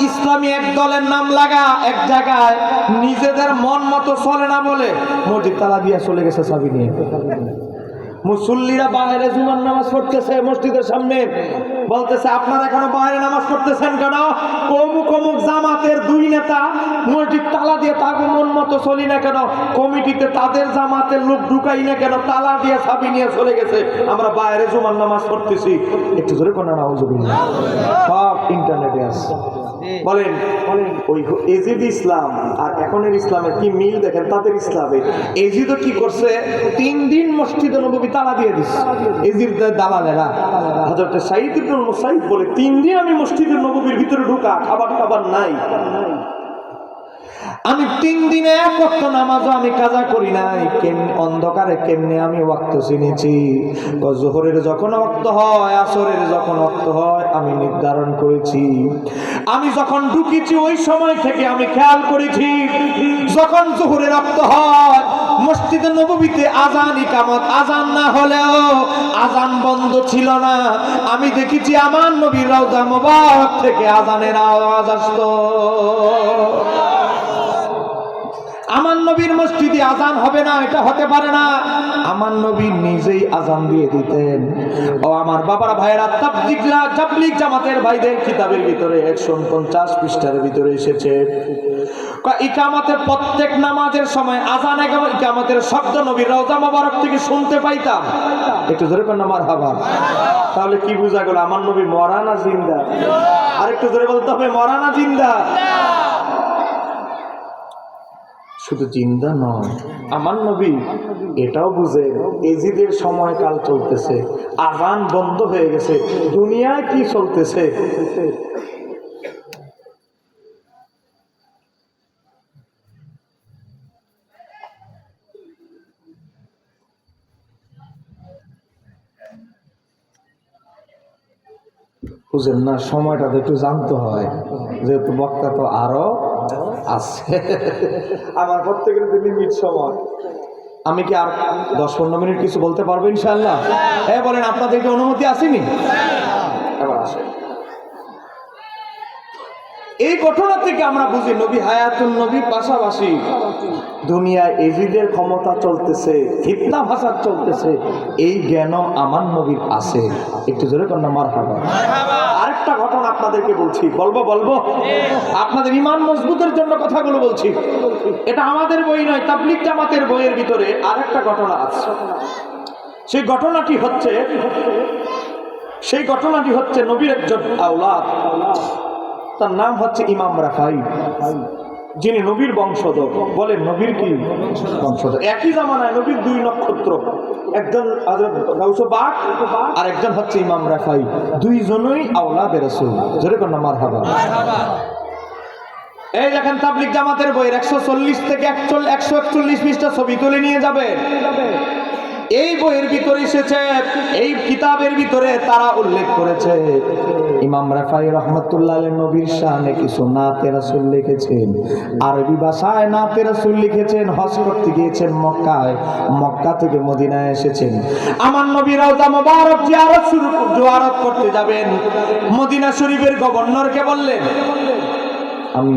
ইসলামী এক দলের নাম লাগা এক জায়গায় নিজেদের মন মতো চলে না বলে মসজিদ তালা দিয়া চলে গেছে চাবি নিয়ে। মুসল্লিরা বাইরে জুমার নামাজ পড়তেছে মসজিদের সামনে, বলতেছে আপনারা এখনো বাইরে নামাজ পড়তেছেন কেন? অমুক অমুক জামাতের দুই নেতা মসজিদ তালা দিয়ে তাকে মন মতো চলি না কেন, কমিটিতে তাদের জামাতের লোক ঢুকাই না কেন, তালা দিয়ে চাবি নিয়ে চলে গেছে, আমরা বাইরে জুমার নামাজ পড়তেছি। একটু জোরে কোন নাউজুবিল্লাহ। সব ইন্টারনেটে আছে। বলেন ওই এজিদ ইসলাম আর এখনের ইসলামের কি মিল দেখেন। তাদের ইসলামে এজিদও কি করছে, 3 দিন মসজিদে নববী তালা দিয়ে দিচ্ছে। এজিদ দালালেরা হযরত সাঈদ ইবনে মুসাইয়্যিব বলে 3 দিন আমি মসজিদের নববীর ভিতরে ঢোকা, খাবার টাবার নাই, আমি 3 দিনে এক ওয়াক্ত নামাজও আমি কাজা করি নাই। অন্ধকারে কেমনে আমি ওয়াক্ত চিনেছি? যোহরের যখন ওয়াক্ত হয়, আসরের যখন ওয়াক্ত হয় আমি নির্ধারণ করেছি। আমি যখন ঢুকেছি ওই সময় থেকে আমি খেয়াল করেছি, যখন যোহরের ওয়াক্ত হয় মসজিদে নববীতে আজান ইকামত, আজান না হলেও আজান বন্ধ ছিল না। আমি দেখেছি আমার নবীর রওজা মোবারক থেকে আজানের আওয়াজ আসতো। আমার নবীর মসজিদে আজান হবে না, এটা হতে পারে না। আমার নবী নিজেই আজান দিয়ে দিতেন। ও আমার বাবারা ভাইয়েরা, তাবলীগ জামাতের ভাইদের কিতাবের ভিতরে 150 পৃষ্ঠার ভিতরে এসেছে ইকামতের প্রত্যেক নামাজের সময় আজান এবং ইকামতের শব্দ নবীর রওজা মোবারক থেকে শুনতে পাইতাম। একটু জোরে বলেন মারহাবা। তাহলে কি বোঝা গেল? আমার নবী মরা না জিন্দা? আর একটু জোরে বলতে হবে, মরা না জিন্দা? শুধু জিন্দা নয়, আমার নবী এটাও বুঝে এজিদের সময়কাল চলতেছে, আজান বন্ধ হয়ে গেছে, দুনিয়ায় কি চলতেছে। বুঝেন না? সময়টা তো একটু জানতে হয়, যেহেতু বক্তা তো আরো আছে। আমার প্রত্যেকের লিমিট সময়। আমি কি আর 10-15 মিনিট কিছু বলতে পারবো ইনশাআল্লাহ? হ্যাঁ বলেন, আপনাদের কি অনুমতি আসেনি? এবার আসে। এই ঘটনা থেকে আমরা বুঝি নবী হায়াতুন নবীর পাশাপাশি দুনিয়ায় এজিদের ক্ষমতা চলতেছে, ফিতনা ফাসাদ চলতেছে, এই জ্ঞানও আমার নবীর আছে। একটু জোরে কন্যা মারহাবা। আরেকটা ঘটনা আপনাদেরকে বলছি, বলবো আপনাদের ঈমান মজবুতের জন্য কথাগুলো বলছি। এটা আমাদের বই নয়, তাবলীগ জামাতের বইয়ের ভিতরে আরেকটা ঘটনা আছে। সেই ঘটনাটি হচ্ছে নবীর একজন আওলাদ, তার নাম হচ্ছে ইমাম রাফাই, যিনি নবীর বংশধর। বলেন নবীর কি বংশধর? একই জামানায় নবীর 2 নক্ষত্র, একজন হযরত গাউসে পাক আর একজন হচ্ছে ইমাম রাফাই, দুইজনই আওলাদে রাসূল। জোরে কোন মারহাবা। এই দেখেন তাবলীগ জামাতের বইয়ের 140 থেকে 141 পৃষ্ঠা ছবি তুলে নিয়ে যাবে। এই বইয়ের ভিতরে এসেছে, এই কিতাবের ভিতরে তারা উল্লেখ করেছে ইমাম রাফাই রহমাতুল্লাহ আলাইহি নবীর শানে কিছু নাতে রাসূল লিখেছেন, আরবি ভাষায় নাতে রাসূল লিখেছেন। হজ করতে গিয়েছেন মক্কায়, মক্কা থেকে মদিনায় এসেছেন, আমার নবীর রওজা মোবারক জিয়ারত করতে যাবেন। মদিনা শরীফের গভর্নরকে বললেন, আমি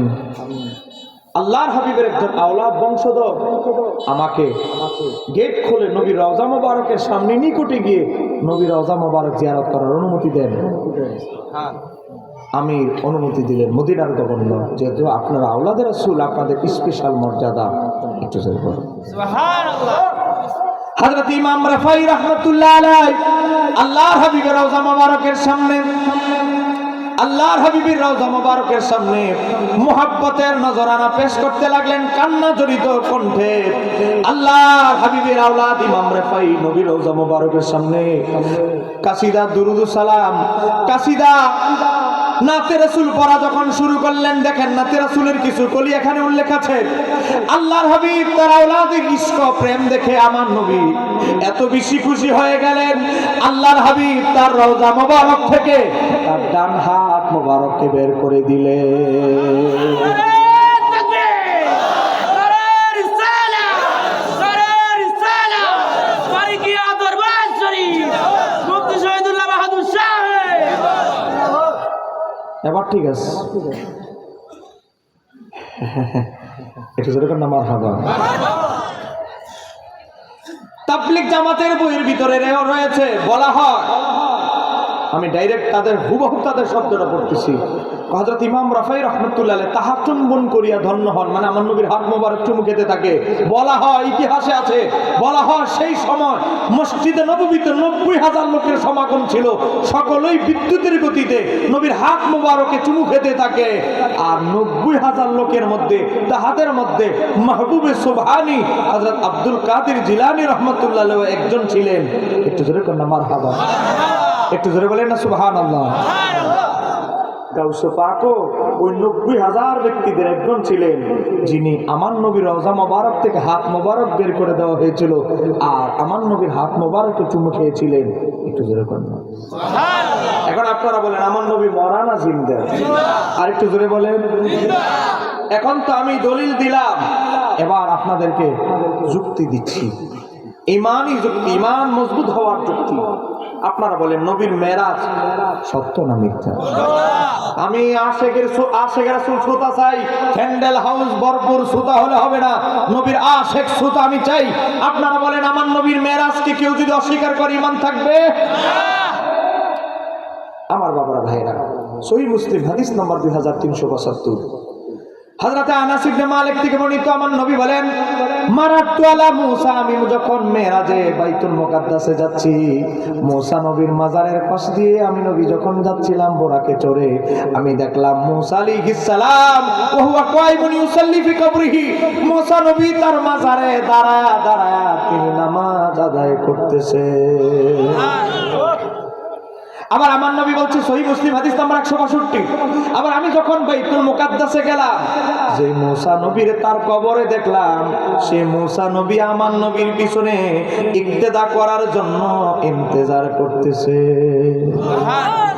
আল্লাহর হাবিবের একজন আওলাদ বংশধর, আমাকে গেট খুলে নবীর রওজা মোবারকের সামনে নিকটে গিয়ে নবীর রওজা মোবারক জিয়ারত করার অনুমতি দেন। আমি অনুমতি দিলেন মদিনার গভর্নর, যেহেতু আপনারা আওলাদের রাসূল, আপনাদের স্পেশাল মর্যাদা। একটু সুবহানাল্লাহ। হযরত ইমাম রাফাই রাহমাতুল্লাহ আলাইহি আল্লাহর হাবিবের রওজা মোবারকের সামনে, আল্লাহর হাবিবের রওজা মোবারকের সামনে মুহাব্বতের নজরানা পেশ করতে লাগলেন কান্না জড়িত কণ্ঠে। আল্লাহর হাবিবের আওলাদ ইমাম রাফাই নবীর রওজা মোবারকের সামনে কাসিদা দুরুদ সালাম, কাসিদা নাতে রাসূল পড়া যখন শুরু করলেন, দেখেন নাতে রাসূলের কিছু কলি এখানে উল্লেখ আছে। আল্লাহর হাবিব তার আওলাদের ইশক প্রেম দেখে আমার নবী এত বেশি খুশি হয়ে গেলেন, আল্লাহর হাবিব তার রওজা মোবারক থেকে তার ডান হাত মোবারককে বের করে দিলেন। এবার ঠিক আছে, এটা যেরকম না মারহাবা। তাবলীগ জামাতের বইয়ের ভিতরে রয়েছে, বলা হয়, আমি ডাইরেক্ট তাদের হুবহু তাদের শব্দটা পড়তেছি। হযরত ইমাম রাফাই রাহমাতুল্লাহ আলাইহি তাহা চুম্বন করিয়া ধন্য হন, মানে আমার নবীর হাত মোবারক চুমু খেতে থাকে। বলা হয়, ইতিহাসে আছে, বলা হয় সেই সময় মসজিদে নববীতে 90,000 লোকের সমাগম ছিল, সকলেই বিদ্যুতের গতিতে নবীর হাত মোবারকে চুমু খেতে থাকে। আর 90,000 লোকের মধ্যে তাহাদের মধ্যে মাহবুবে সুবহানী হযরত আব্দুল কাদের জিলানী রাহমাতুল্লাহ আলাইহি একজন ছিলেন। একটু জোরে কর না মারহাবা, একটু জোরে বলেন না সুবহানাল্লাহ। গাউসে পাকও ওই 90,000 ব্যক্তিদের একজন ছিলেন, যিনি আমার নবীর রওজা মোবারক থেকে হাত মোবারক বের করে দেওয়া হয়েছিল, আর আমার নবীর হাত মোবারকে চুমু খেয়েছিলেন। একটু জোরে কর না সুবহানাল্লাহ। এখন আপনারা বলেন আমার নবী মরা না জিন্দা? আর একটু জোরে বলেন। এখন তো আমি দলিল দিলাম, এবার আপনাদেরকে যুক্তি দিচ্ছি, ইমানই যুক্তি, ইমান মজবুত হওয়ার যুক্তি। আপনারা বলেন নবীর মেরাজ সত্য না মিথ্যা? আমি আশেকের রাসূল শ্রোতা চাই, ক্যান্ডেল হাউস ভরপুর শ্রোতা হলে হবে না, নবীর আশেক শ্রোতা আমি চাই। আপনারা বলেন আমার নবীর মেরাজকে কেউ যদি অস্বীকার করে ইমান থাকবে? আমার বাবারা ভাইরা, সহিহ মুসলিম হাদিস নম্বর 2372, হযরত আনাস ইবনে মালিক থেকে বর্ণিত, আমার নবী বলেন, মারাতু আলা মুসা, আমি যখন মেরাজে বাইতুল মুকাদ্দাসে যাচ্ছি, মুসা নবীর মাজারের পাশ দিয়ে আমি নবী যখন যাচ্ছিলাম বোরাকে চড়ে, আমি দেখলাম মুসা আলাইহিস সালাম ওয়া হুয়া কায়িমুন ইউসাল্লি ফি কবরিহি, মুসা নবী তার মাজারে দাঁড়ায়া দাঁড়ায়া তিনি নামাজ আদায় করতেছে। আবার আমার নবী বলছে, সহিহ মুসলিম হাদিস নাম্বার 162, আবার আমি যখন বাইতুল মুকাদ্দাসে গেলাম, যে মুসা নবীর তার কবরে দেখলাম, সে মুসা নবী আমার নবীর পিছনে ইক্তেদা করার জন্য ইন্তজার করতেছে।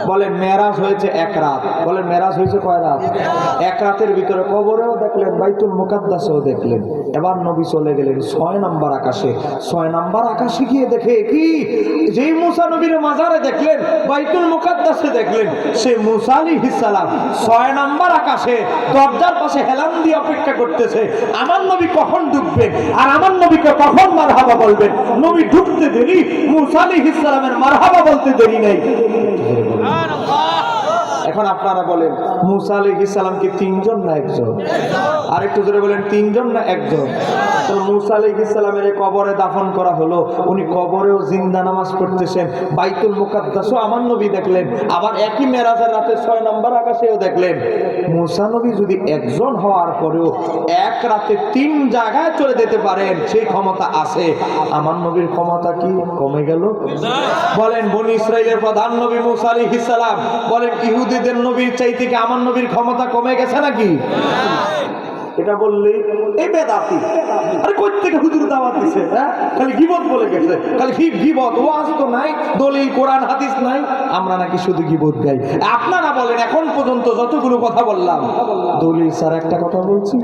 বলেন মেরাজ হয়েছে এক রাত, বলেন মেরাজ হয়েছে কয় রাত? এক রাতের ভিতরে কবরেও দেখলেন, বাইতুল মুকাদ্দাসেও দেখলেন। এবার নবী চলে গেলেন 6 নম্বর আকাশে। 6 নম্বর আকাশে গিয়ে দেখে কি, যেই মুসা নবীর মাজারে দেখলেন, বাইতুল মুকাদ্দাসে দেখলেন, সে মুসা আলাইহিস সালাম 6 নম্বর আকাশে দরজার পাশে হেলান দিয়ে অপেক্ষা করতেছে, আমার নবী কখন ঢুকবেন আর আমার নবীকে কখন মারহাবা বলবেন। নবী ঢুকতে দেরি, মুসা আলাইহিস সালামের মারহাবা বলতে দেরি নাই। এখন আপনারা বলেন মুসা আলাইহিস সালাম কি 3 জন না 1 জন? আর একটু জোরে বলেন 3 জন না 1 জন? তো মুসা আলাইহিস সালামের কবরে দাফন করা হলো, উনি কবরেও জিন্দা নামাজ পড়তেছেন, বাইতুল মুকাদ্দাসও আমার নবী দেখলেন, আবার একই মেরাজের রাতে 6 নম্বর আকাশেও দেখলেন। মুসা নবী যদি একজন হওয়ার পরেও এক রাতে 3 জায়গায় চলে যেতে পারেন, সেই ক্ষমতা আছে, আমার নবীর ক্ষমতা কি কমে গেল? বলেন বনি ইসরাইলের প্রধান নবী মুসা আলাইহিস সালাম, বলেন ইহুদিদের নবীর চাইতে কি আমার নবীর ক্ষমতা কমে গেছে নাকি? এটা বললে এই বেদাতি, আরে কই থেকে হুজুর দাওয়াত দিছে? হ্যাঁ, খালি গীবত বলে গেছে, খালি গীবত, ওয়াজ তো নাই, দলিল কোরআন হাদিস নাই, আমরা নাকি শুধু গীবত গাই। আপনারা বলেন এখন পর্যন্ত যতগুলো কথা বললাম, দলিল স্যার একটা কথা বলছি?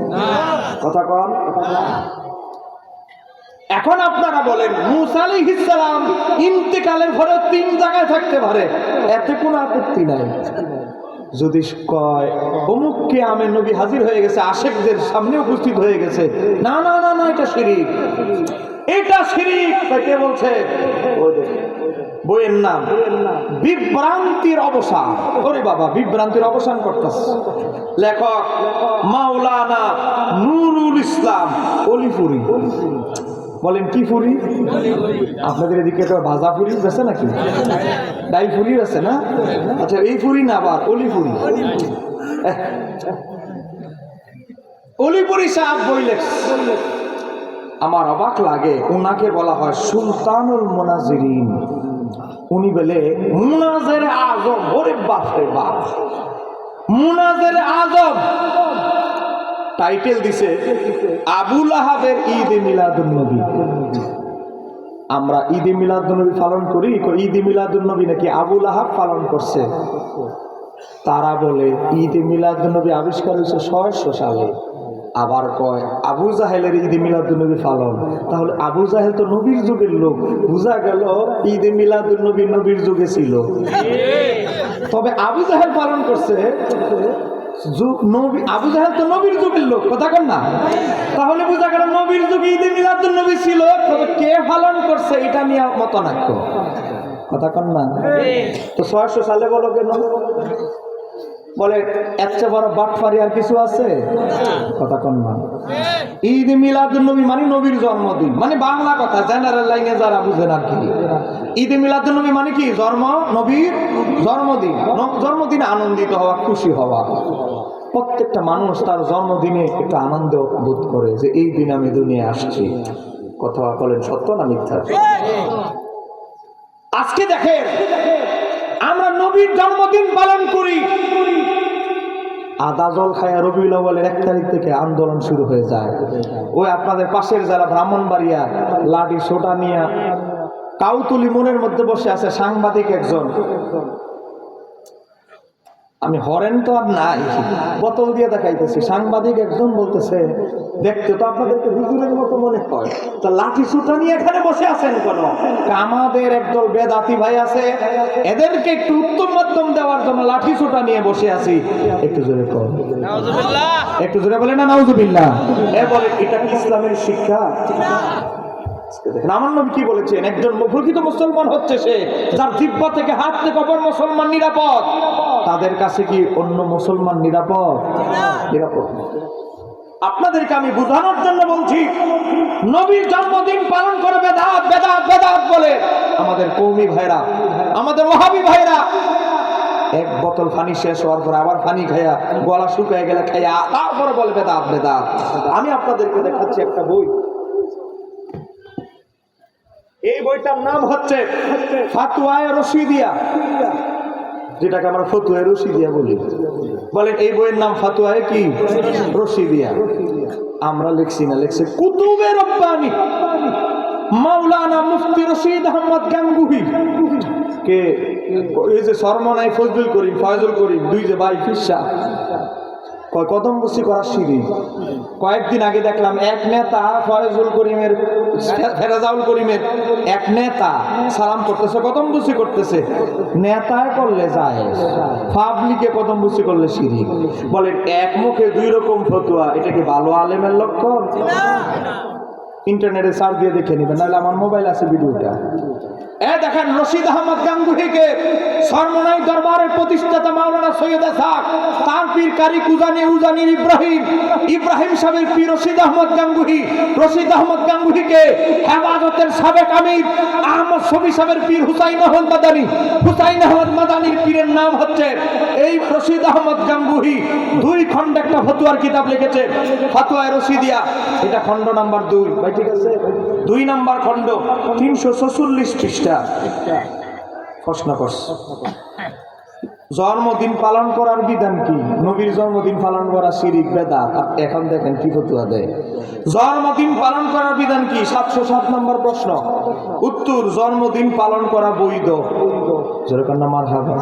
কথা কন। এখন আপনারা বলেন মুসা আলাইহিস সালাম ইন্তেকালের পরে 3 জায়গায় থাকতে পারে, এতে কোনো আপত্তি নাই। যদি কয় অমুককে আমি নবী হাজির হয়ে গেছে, আশেকদের সামনে উপস্থিত হয়ে গেছে, না না না না, এটা শিরক, এটা শিরক। কে বলছে? বইয়ের নাম বিভ্রান্তির অবসান। ওরে বাবা, বিভ্রান্তির অবসান করতেছে লেখক মাওলানা নুরুল ইসলাম অলিপুরি। বলেন কি ফুরি? আপনাদের এদিকে তো ভাজা ফুরি বেছে নাকি? ডাই ফুরি আছে না? আচ্ছা, এই ফুরি না, আবার অলিপুরি। অলিপুরি সাহেব বই লেখছে, আমার অবাক লাগে, উনাকে বলা হয় সুলতানুল মুনাজিরিন। উনি বলে মুনাজের আজম। ওরে বাপ রে বাপ, মুনাজের আজম টাইটেল দিছে আবু লাহাবের ঈদে মিলাদুন নবী। আমরা ঈদে মিলাদুন নবী পালন করি, ঈদে মিলাদুন নবী নাকি আবু লাহাব পালন করছে। তারা বলে ঈদে মিলাদুন নবী আবিষ্কার হয়েছে 600 সালে, আবার কয় আবু জাহেলের ঈদে মিলাদুন্নবী পালন। তাহলে আবু জাহেল তো নবীর যুগের লোক, বোঝা গেল ঈদে মিলাদুন্নবী নবীর যুগে ছিল। তবে আবু জাহেল পালন করছে, আবু জাহেল তো নবীর যুগের লোক, কথা কন না? তাহলে বোঝা গেল নবীর যুগে ঈদে মিলাদুন্নবী ছিল, তবে কে পালন করছে এটা নিয়ে মতনাক্য, কথা কন না? তো 600 সালে বলো কেন? বলে এত বড় বাটফারি আর কিছু আছে, কথা কন না? ঈদ মিলাদুন্নবী মানে নবীর জন্মদিন, মানে বাংলা কথা জেনারেল লাইনে যারা বুঝেন আর কি। ঈদ মিলাদুন্নবী মানে কি? নবীর জন্মদিন। জন্মদিনে আনন্দিত হওয়া, খুশি হওয়া। প্রত্যেকটা মানুষ তার জন্মদিনে একটা আনন্দ বোধ করে যে এই দিন আমি দুনিয়ায় আসছি। কথা বলেন সত্য না মিথ্যা? আজকে দেখেন আমরা নবীর জন্মদিন পালন করি, আদা জল খায়া রবিউল আউয়ালের 1 তারিখ থেকে আন্দোলন শুরু হয়ে যায়। ওই আপনাদের পাশের যারা ব্রাহ্মণবাড়িয়া লাঠি সোটা নিয়ে কাউতুলি মনের মধ্যে বসে আছে সাংবাদিক একজন, আমি হরেন তো আর নাই, বোতল দিয়ে দেখাইতেছি, সাংবাদিক একজন বলতেছে দেখতে তো আপনাদেরকে হুজুরের মতো মনে হয়, তো লাঠি সোটা নিয়ে এখানে বসে আছেন কেন? আমাদের একদল বেদাতি ভাই আছে, এদেরকে একটু উত্তম মাধ্যম দেওয়ার জন্য লাঠি সোটা নিয়ে বসে আছি। একটু জোরে কর, একটু জোরে বলে না নাউজুবিল্লাহ। এ বলে এটা কি ইসলামের শিক্ষা? দেখেন আমার নবী কি বলেছেন, একজন প্রকৃত মুসলমান হচ্ছে সে যার জিহ্বা থেকে হাত থেকে অপর মুসলমান নিরাপদ। তাদের কাছে কি অন্য মুসলমান নিরাপদ? নিরাপদ। আপনাদেরকে আমি বোঝানোর জন্য বলছি, নবীর জন্মদিন পালন করে বেদাত বেদাত বেদাত বলে আমাদের কওমি ভাইরা, আমাদের ওয়াহাবি ভাইরা এক বোতল পানি শেষ হওয়ার পর আবার পানি খায়া গলা শুকিয়ে গেলে খাইয়া তারপরে বলে বেদাত বেদাত। আমি আপনাদেরকে দেখাচ্ছি একটা বই, এই বইটার নাম হচ্ছে ফাতওয়ায়ে রশিদিয়া, যেটাকে আমরা ফতোয়ায়ে রশিদিয়া বলি। বলেন এই বইয়ের নাম ফাতওয়ায়ে কি? রশিদিয়া। আমরা লিখছি না, লিখছে কুতুবে রব্বানি মাওলানা মুফতি রশিদ আহমদ গাঙ্গুহি। কে? এই যে সরমনাই ফজলুল করিম, ফয়জুল করিম, দুই যে ভাই ফিসা কদমবুসি করার সিঁড়ি। কয়েকদিন আগে দেখলাম এক নেতা ফয়জুল করিমের, ফেরাজাউল করিমের এক নেতা সালাম করতেছে, কদমবুসি করতেছে। নেতায় করলে যায়, পাবলিকে কদমবুসি করলে সিঁড়ি। বলে এক মুখে 2 রকম ফতোয়া, এটা কি ভালো আলেমের লক্ষণ? ইন্টারনেটে সার্চ দিয়ে দেখে নিবেন, নাহলে আমার মোবাইল আছে ভিডিওটা। দেখেন রশিদ আহমদ গাঙ্গুহিকে সরমনাই দরবারের প্রতিষ্ঠাতা মাওলানা সৈয়দ আসাদ, তার পীর কারি উজানির ইব্রাহিম সাহেবের পীর রশিদ আহমদ গাঙ্গুহি, রশিদ আহমদ গাঙ্গুহিকে হেফাজতের সাবেক আমির আহমদ শফি সাহেবের পীর হুসাইন আহমদ মাদানির পীরের নাম হচ্ছে এই রশিদ আহমদ গাঙ্গুহি। 2 খণ্ড একটা ফতোয়ার কিতাব লিখেছে, ফাতওয়ায়ে রশিদিয়া। এটা খণ্ড নাম্বার 2, ভাই ঠিক আছে? 2 নাম্বার খণ্ড, 346 পৃষ্ঠা। প্রশ্ন করছে জন্মদিন পালন করার বিধান কি? নবীর জন্মদিন পালন করা শিরিক বেদাত। এখন দেখেন কি ফতোয়া দেয়। জন্মদিন পালন করার বিধান কি? 707 নম্বর প্রশ্ন। উত্তর, জন্মদিন পালন করা বৈধ। যেরকম না মারহাবা।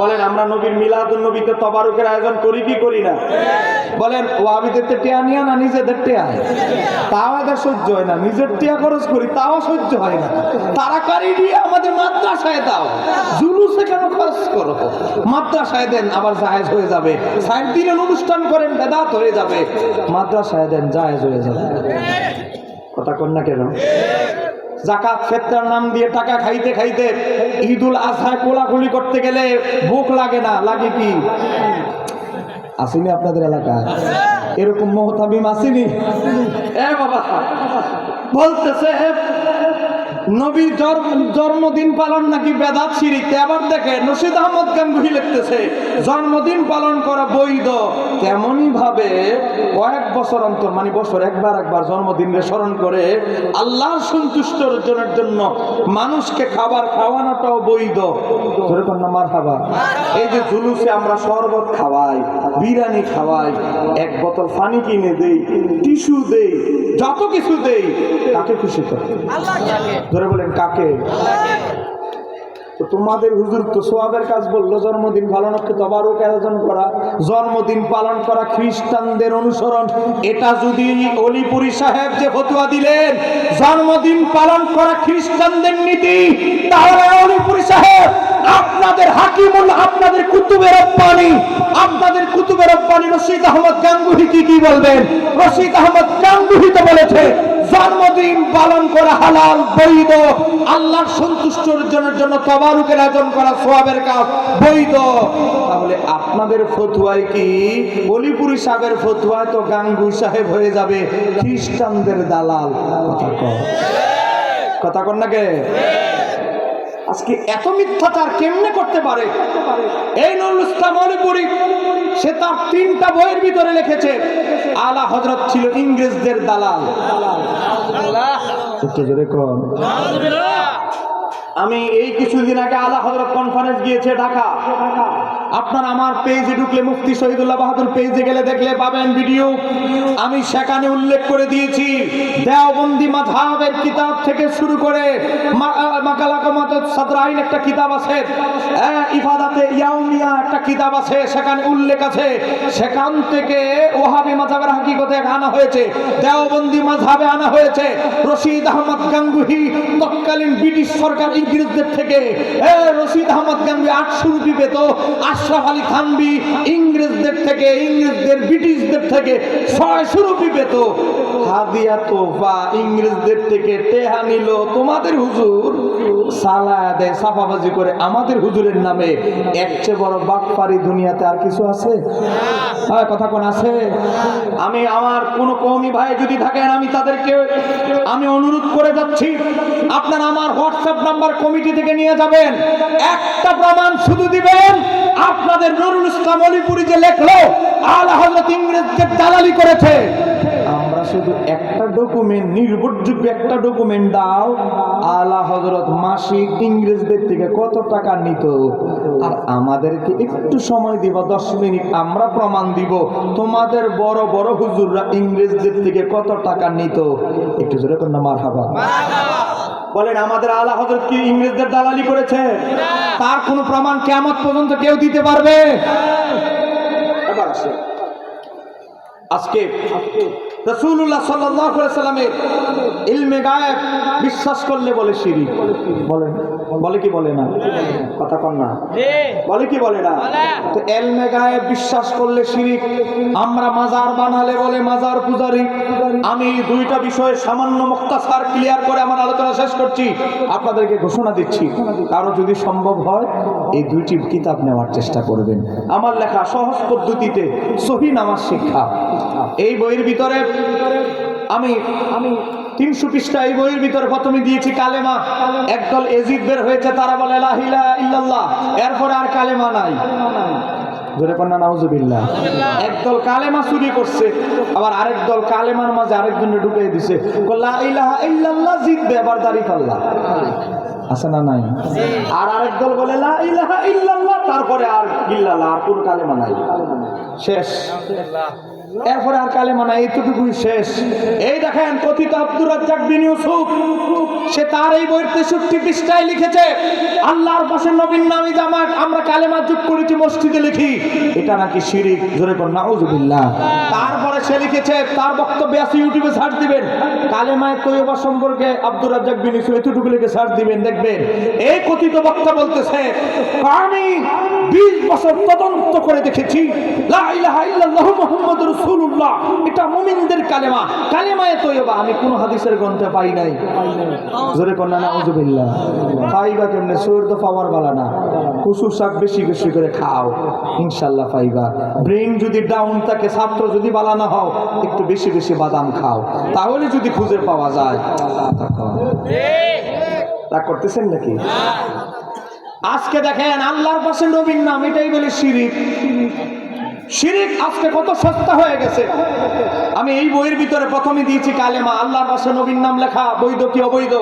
বলেন আমরা নবীর মিলাদুন্নবীতে তবারুকের আয়োজন করি কি করি না? বলেন ওয়াহাবিদের টেয়া নিয়ে না নিজেদের টেয়া? তাও এদের সহ্য হয় না। নিজের টেয়া খরচ করি তাও সহ্য হয় না। তারাকারি দিয়ে আমাদের মাদ্রাসায় দাও, জুলুসে কেন খরচ করো? মাদ্রাসায় দেন, আবার জায়েজ হয়ে যাবে। 60 দিনের অনুষ্ঠান করেন, বেদাত হয়ে যাবে। মাদ্রাসায় দেন, জায়েজ হয়ে যাবে। কথা কন না কেন? যাকাত ফিতরার নাম দিয়ে টাকা খাইতে খাইতে ঈদুল আজহা কোলাকুলি করতে গেলে ভুক লাগে না, লাগে কি? আসেনি আপনাদের এলাকায় এরকম মুহতামিম? আসেনি? বাবা বলতেছে নবীর জন্মদিন পালন নাকি বেদাত শিরিক। আবার দেখে রশিদ আহমদ গাঙ্গুহি লিখতেছে জন্মদিন পালন করা বৈধ। তেমনই ভাবে কয়েক বছর অন্তর, মানে বছর একবার জন্মদিনের স্মরণ করে আল্লাহর সন্তুষ্ট অর্জনের জন্য মানুষকে খাবার খাওয়ানোটাও বৈধ। মারহাবা। এই যে জুলুসে আমরা শরবত খাওয়াই, বিরিয়ানি খাওয়াই, 1 বোতল পানি কিনে দেই, টিস্যু দেই, যত কিছু দেই, কাকে খুশি করে? ধরে বলেন কাকে? তো তোমাদের হুজুর তো সোয়াবের কাজ বললো, জন্মদিন পালন তবারক আয়োজন করা, জন্মদিন পালন করা খ্রিস্টানদের অনুসরণ। এটা যদি অলিপুরি সাহেব যে ফতোয়া দিলেন জন্মদিন পালন করা খ্রিস্টানদের নীতি, তাহলে অলিপুরি সাহেব আপনাদের হাকিমুল, আপনাদের কুতুবের রব্বানি, আপনাদের কুতুবের রব্বানি রশিদ আহমদ গাঙ্গুহি কি বলবেন? রশিদ আহমদ গাঙ্গুহি তো বলেছে জন্মদিন পালন করা হালাল, বৈধ, আল্লাহর সন্তুষ্টির জন্য তবারুকের আয়োজন করা সওয়াবের কাজ বৈধ। তাহলে আপনাদের ফতোয়ায় কি অলিপুরি সাহেবের ফতোয়ায় তো গাঙ্গুহি সাহেব হয়ে যাবে খ্রিস্টানদের দালাল? কথা কন না কে? আজকে এত মিথ্যাচার কেমনে করতে পারে? এই নুরুল ইসলাম অলিপুরি সে তার 3টা বইয়ের ভিতরে লিখেছে আলা হযরত ছিল ইংরেজদের দালাল। আমি এই কিছুদিন আগে আলা হযরত কনফারেন্স গিয়েছে ঢাকা। আপনার আমার পেজে ঢুকলে, মুফতি শহীদুল্লাহ বাহাদুর পেজে গেলে দেখলে পাবেন ভিডিও। আমি সেখানে উল্লেখ করে দিয়েছি দেওবন্দি মাযহাবের কিতাব থেকে শুরু করে মাকালাকামাতুস সাদরাইন একটা কিতাব আছে, ইফাদাতে ইয়াউমিয়া একটা কিতাব আছে, সেখানে উল্লেখ আছে সেখান থেকে ওয়াহাবি মাযহাবের হাকিকতে আনা হয়েছে, দেওবন্দি মাযহাবে আনা হয়েছে। রশিদ আহমদ গাঙ্গুহি তৎকালীন ব্রিটিশ সরকার ইংরেজদের থেকে রশিদ আহমদ গাঙ্গুহি 800 রুপি পেত, আশরাফ আলী থানভী ইংরেজদের থেকে, ইংরেজদের ব্রিটিশদের থেকে 600 রুপি পেত। হাদিয়া তোফা ইংরেজদের থেকে টেহা নিল, তোমাদের হুজুর সালায়া দেয় সাফাবাজি করে আমাদের হুজুরের নামে। এর চেয়ে বড় বাটপারি দুনিয়াতে আর কিছু আছে? হ্যাঁ, কথা কোন আছে? আমি আমার কোন কওমি ভাই যদি থাকেন, আমি তাদেরকে আমি অনুরোধ করে যাচ্ছি, আপনারা আমার হোয়াটসঅ্যাপ নাম্বার কমিটি থেকে নিয়ে যাবেন, একটা প্রমাণ শুধু দিবেন আপনাদের নুরুল ইসলাম অলিপুরি যে লেখলো আলা হযরত ইংরেজদের দালালি করেছে। আমরা শুধু একটা ডকুমেন্ট, নির্ভরযোগ্য একটা ডকুমেন্ট দাও, আলা হযরত মাসিক ইংরেজদের থেকে কত টাকা নিত, আর আমাদেরকে একটু সময় দিব 10 মিনিট, আমরা প্রমাণ দিব তোমাদের বড় বড় হুজুররা ইংরেজদের থেকে কত টাকা নিত। একটু জোরে করুন না মারহাবা। বলেন আমাদের আলা হযরত কি ইংরেজদের দালালি করেছে? তার কোনো প্রমাণ কিয়ামত পর্যন্ত কেউ দিতে পারবে? এবার আসে আজকে রাসূলুল্লাহ সাল্লাল্লাহু আলাইহি ওয়াসাল্লামের ইলমে গায়েব বিশ্বাস করলে বলে শিরক। বলেন, বলে কি বলে না? কথা কন না, বলে কি বলে না? তো ইলমে গায়েব বিশ্বাস করলে শিরক। আমরা মাজার বানালে বলে মাজার পূজারী। আমি 2টা বিষয় সামান্য মুখতাসার ক্লিয়ার করে আমার আলোচনা শেষ করছি। আপনাদেরকে ঘোষণা দিচ্ছি, কারো যদি সম্ভব হয় এই 2টি কিতাব নেওয়ার চেষ্টা করবেন। আমার লেখা সহজ পদ্ধতিতে সহিহ নামাজ শিক্ষা, এই বইয়ের ভিতরে আমি 300 পৃষ্ঠা এই বইয়ের ভিতরে প্রথমে দিয়েছি কালেমা। একদল এজিদ বের হয়েছে, তারা বলে লা ইলাহা ইল্লাল্লাহ, এরপরে আর কালেমা নাই। জোরে কন্যা নাউজুবিল্লাহ। একদল কালেমা চুরি করছে, আবার আরেক দল কালেমার মাঝে আরেকজনে ঢুকিয়ে দিছে, লা ইলাহা ইল্লাল্লাহ জিতবে, আবার দাড়ি পাল্লা আছে না নাই? আর আরেক দল বলে লা ইলাহা ইল্লাল্লাহ, তারপরে আর ইল্লাল্লাহ, আর কোন কালেমা নাই, শেষ। এরপরে আর কালেমা নাই, এইটুকুই শেষ। এই দেখেন কথিত আব্দুর রাজ্জাক বিন ইউসুফ, সে তার এই বইয়ের 63 পৃষ্ঠায় লিখেছে আল্লাহর পাশে নবীর নামে যে আমরা কালেমা যোগ করেছি মসজিদে লিখি, এটা নাকি শিরক। জোরে কোন নাউজুবিল্লাহ। তারপরে সে লিখেছে, তার বক্তব্য আছে, ইউটিউবে সার্চ দিবেন কালেমায়ে তৈয়বা সম্পর্কে আব্দুর রাজ্জাক বিন ইউসুফ, এতটুকু লিখে সার্চ দিবেন, দেখবেন এই কথিত বক্তা বলতেছে আমি 20 বছর তদন্ত করে দেখেছি লা ইলাহা ইল্লাল্লাহ মুহাম্মাদুর রাসূলুল্লাহ এটা মুমিনদের কালেমা, কালেমায়ে তৈয়বা আমি কোন হাদিসের গ্রন্থে পাই নাই। জোরে কোন নাউজুবিল্লাহ। পাইবা কেমনে? সূর তো পাওয়ার বালা না, কুসু শাক বেশি বেশি করে খাও, ইনশাআল্লাহ পাইবা। ব্রেন যদি ডাউন থাকে, ছাত্র যদি বালা না হও, একটু বেশি বেশি বাদাম খাও, তাহলে যদি খুঁজে পাওয়া যায়। তা করতেছেন নাকি? আজকে দেখেন আল্লাহর পাশে নবীর নাম, এটাই বলে শিরক। শিরক আজকে কত সস্তা হয়ে গেছে। আমি এই বইয়ের ভিতরে প্রথমে দিয়েছি কালেমা, আল্লাহর পাশে নবীর নাম লেখা বৈধ কি অবৈধ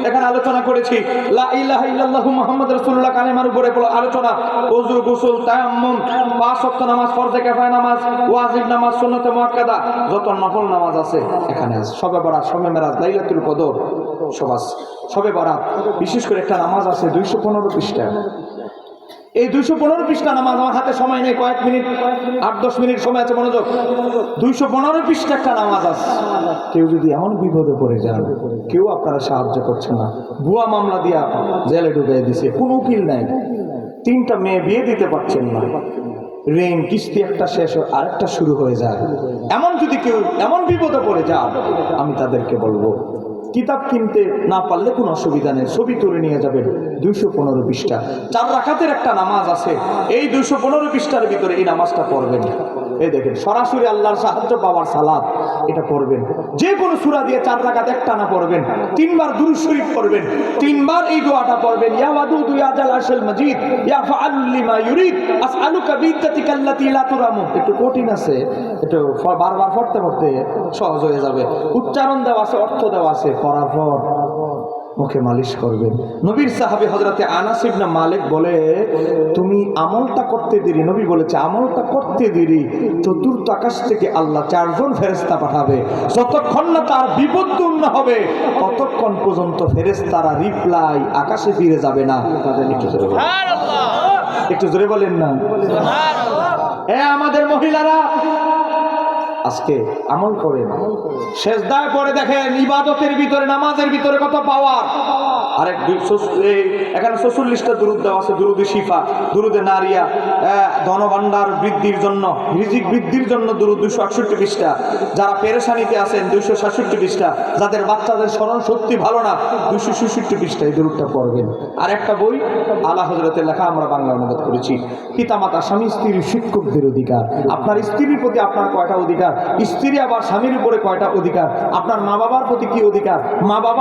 এখানে আলোচনা করেছি। লা ইলাহা ইল্লাল্লাহু মুহাম্মাদুর রাসূলুল্লাহ কালেমার উপরে আলোচনা, ওযু, গোসল, তায়াম্মুম, 5 ওয়াক্ত নামাজ, ফরজে কিফায়া নামাজ, ওয়াজিব নামাজ, সুন্নতে মুআক্কাদা, যত নফল নামাজ আছে এখানে আছে। শবে বরাত, শবে মেরাজ, লাইলাতুল কদর, সবে বরাত, বিশেষ করে একটা নামাজ আছে 215 পৃষ্ঠা। এই 215 পৃষ্ঠা নামাজ, আমার হাতে সময় নেই, কয়েক মিনিট, 8-10 মিনিট সময় আছে, মনোযোগ। 215 পৃষ্ঠা একটা নামাজ আছে। কেউ যদি এমন বিপদে পড়ে যান, কেউ আপনারা সাহায্য করছে না, ভুয়া মামলা দিয়া জেলে ঢুকিয়ে দিছে, কোনো উকিল নাই, 3টা মেয়ে বিয়ে দিতে পারছেন না, ঋণ কিস্তি একটা শেষ আরেকটা শুরু হয়ে যায়, এমন যদি কেউ এমন বিপদে পড়ে যান, আমি তাদেরকে বলবো কিতাব কিনতে না পারলে কোনো অসুবিধা নেই, ছবি তুলে নিয়ে যাবেন। 215 পৃষ্ঠা 4 রাকাতের একটা নামাজ আছে। এই 215 পৃষ্ঠার ভিতরে এই নামাজটা পড়বেন। এই দেখেন, সরাসরি আল্লাহর সাহায্য পাওয়ার সালাত, এটা পড়বেন। যে কোনো সূরা দিয়ে 4 রাকাত একটানা পড়বেন, 3 বার দুরূদ শরীফ পড়বেন, 3 বার এই দোয়াটা পড়বেন, ইয়া ওয়াদুদ ইয়া জাল আরশিল মাজিদ ইয়া ফাআলুল লিমা ইউরিদ আসআলুকা বিইজ্জাতিকা আল্লাতী লা তুরামু। একটু কঠিন আছে, একটু বারবার পড়তে পড়তে সহজ হয়ে যাবে। উচ্চারণ দেওয়া আছে, অর্থ দেওয়া আছে, পড়ার পর মুখে মালিশ করবেন। নবীর সাহাবী হযরতে আনাস ইবনে মালিক বলে, তুমি আমলটা করতে দেরি, নবী বলেছে আমলটা করতে দেরি, চতুর্থ আকাশ থেকে আল্লাহ 4 জন ফেরেশতা পাঠাবে, যতক্ষণ না তার বিপদ দূর না হবে ততক্ষণ পর্যন্ত ফেরেশতারা রিপ্লাই আকাশে ফিরে যাবে না। একটু জোরে বলেন না সুবহানাল্লাহ। আমাদের মহিলারা আজকে আমল করেন, সেজদায় পড়ে দেখেন, ইবাদতের ভিতরে, নামাজের ভিতরে কত পাওয়ার। আরেক এখানে 46টা দুরূদ দেওয়া আছে, দুরুদে শিফা, দুরুদে নারিয়া, ধনভাণ্ডার বৃদ্ধির জন্য, রিজিক বৃদ্ধির জন্য দুরুদ 268 পৃষ্ঠা। যারা পেরেশানিতে আছেন 266 পৃষ্ঠা, যাদের বাচ্চাদের স্মরণ শক্তি ভালো না 266 পৃষ্ঠা, এই দুরুদটা পড়বেন। আর একটা বই আলা হযরতের লেখা, আমরা বাংলা অনুবাদ করেছি। পিতামাতা, স্বামী স্ত্রীর, শিক্ষকদের অধিকার। আপনার স্ত্রীর প্রতি আপনার কয়টা অধিকার, স্ত্রী আবার স্বামীর উপরে কয়টা অধিকার, আপনার মা বাবার প্রতি কি অধিকার, মা বাবা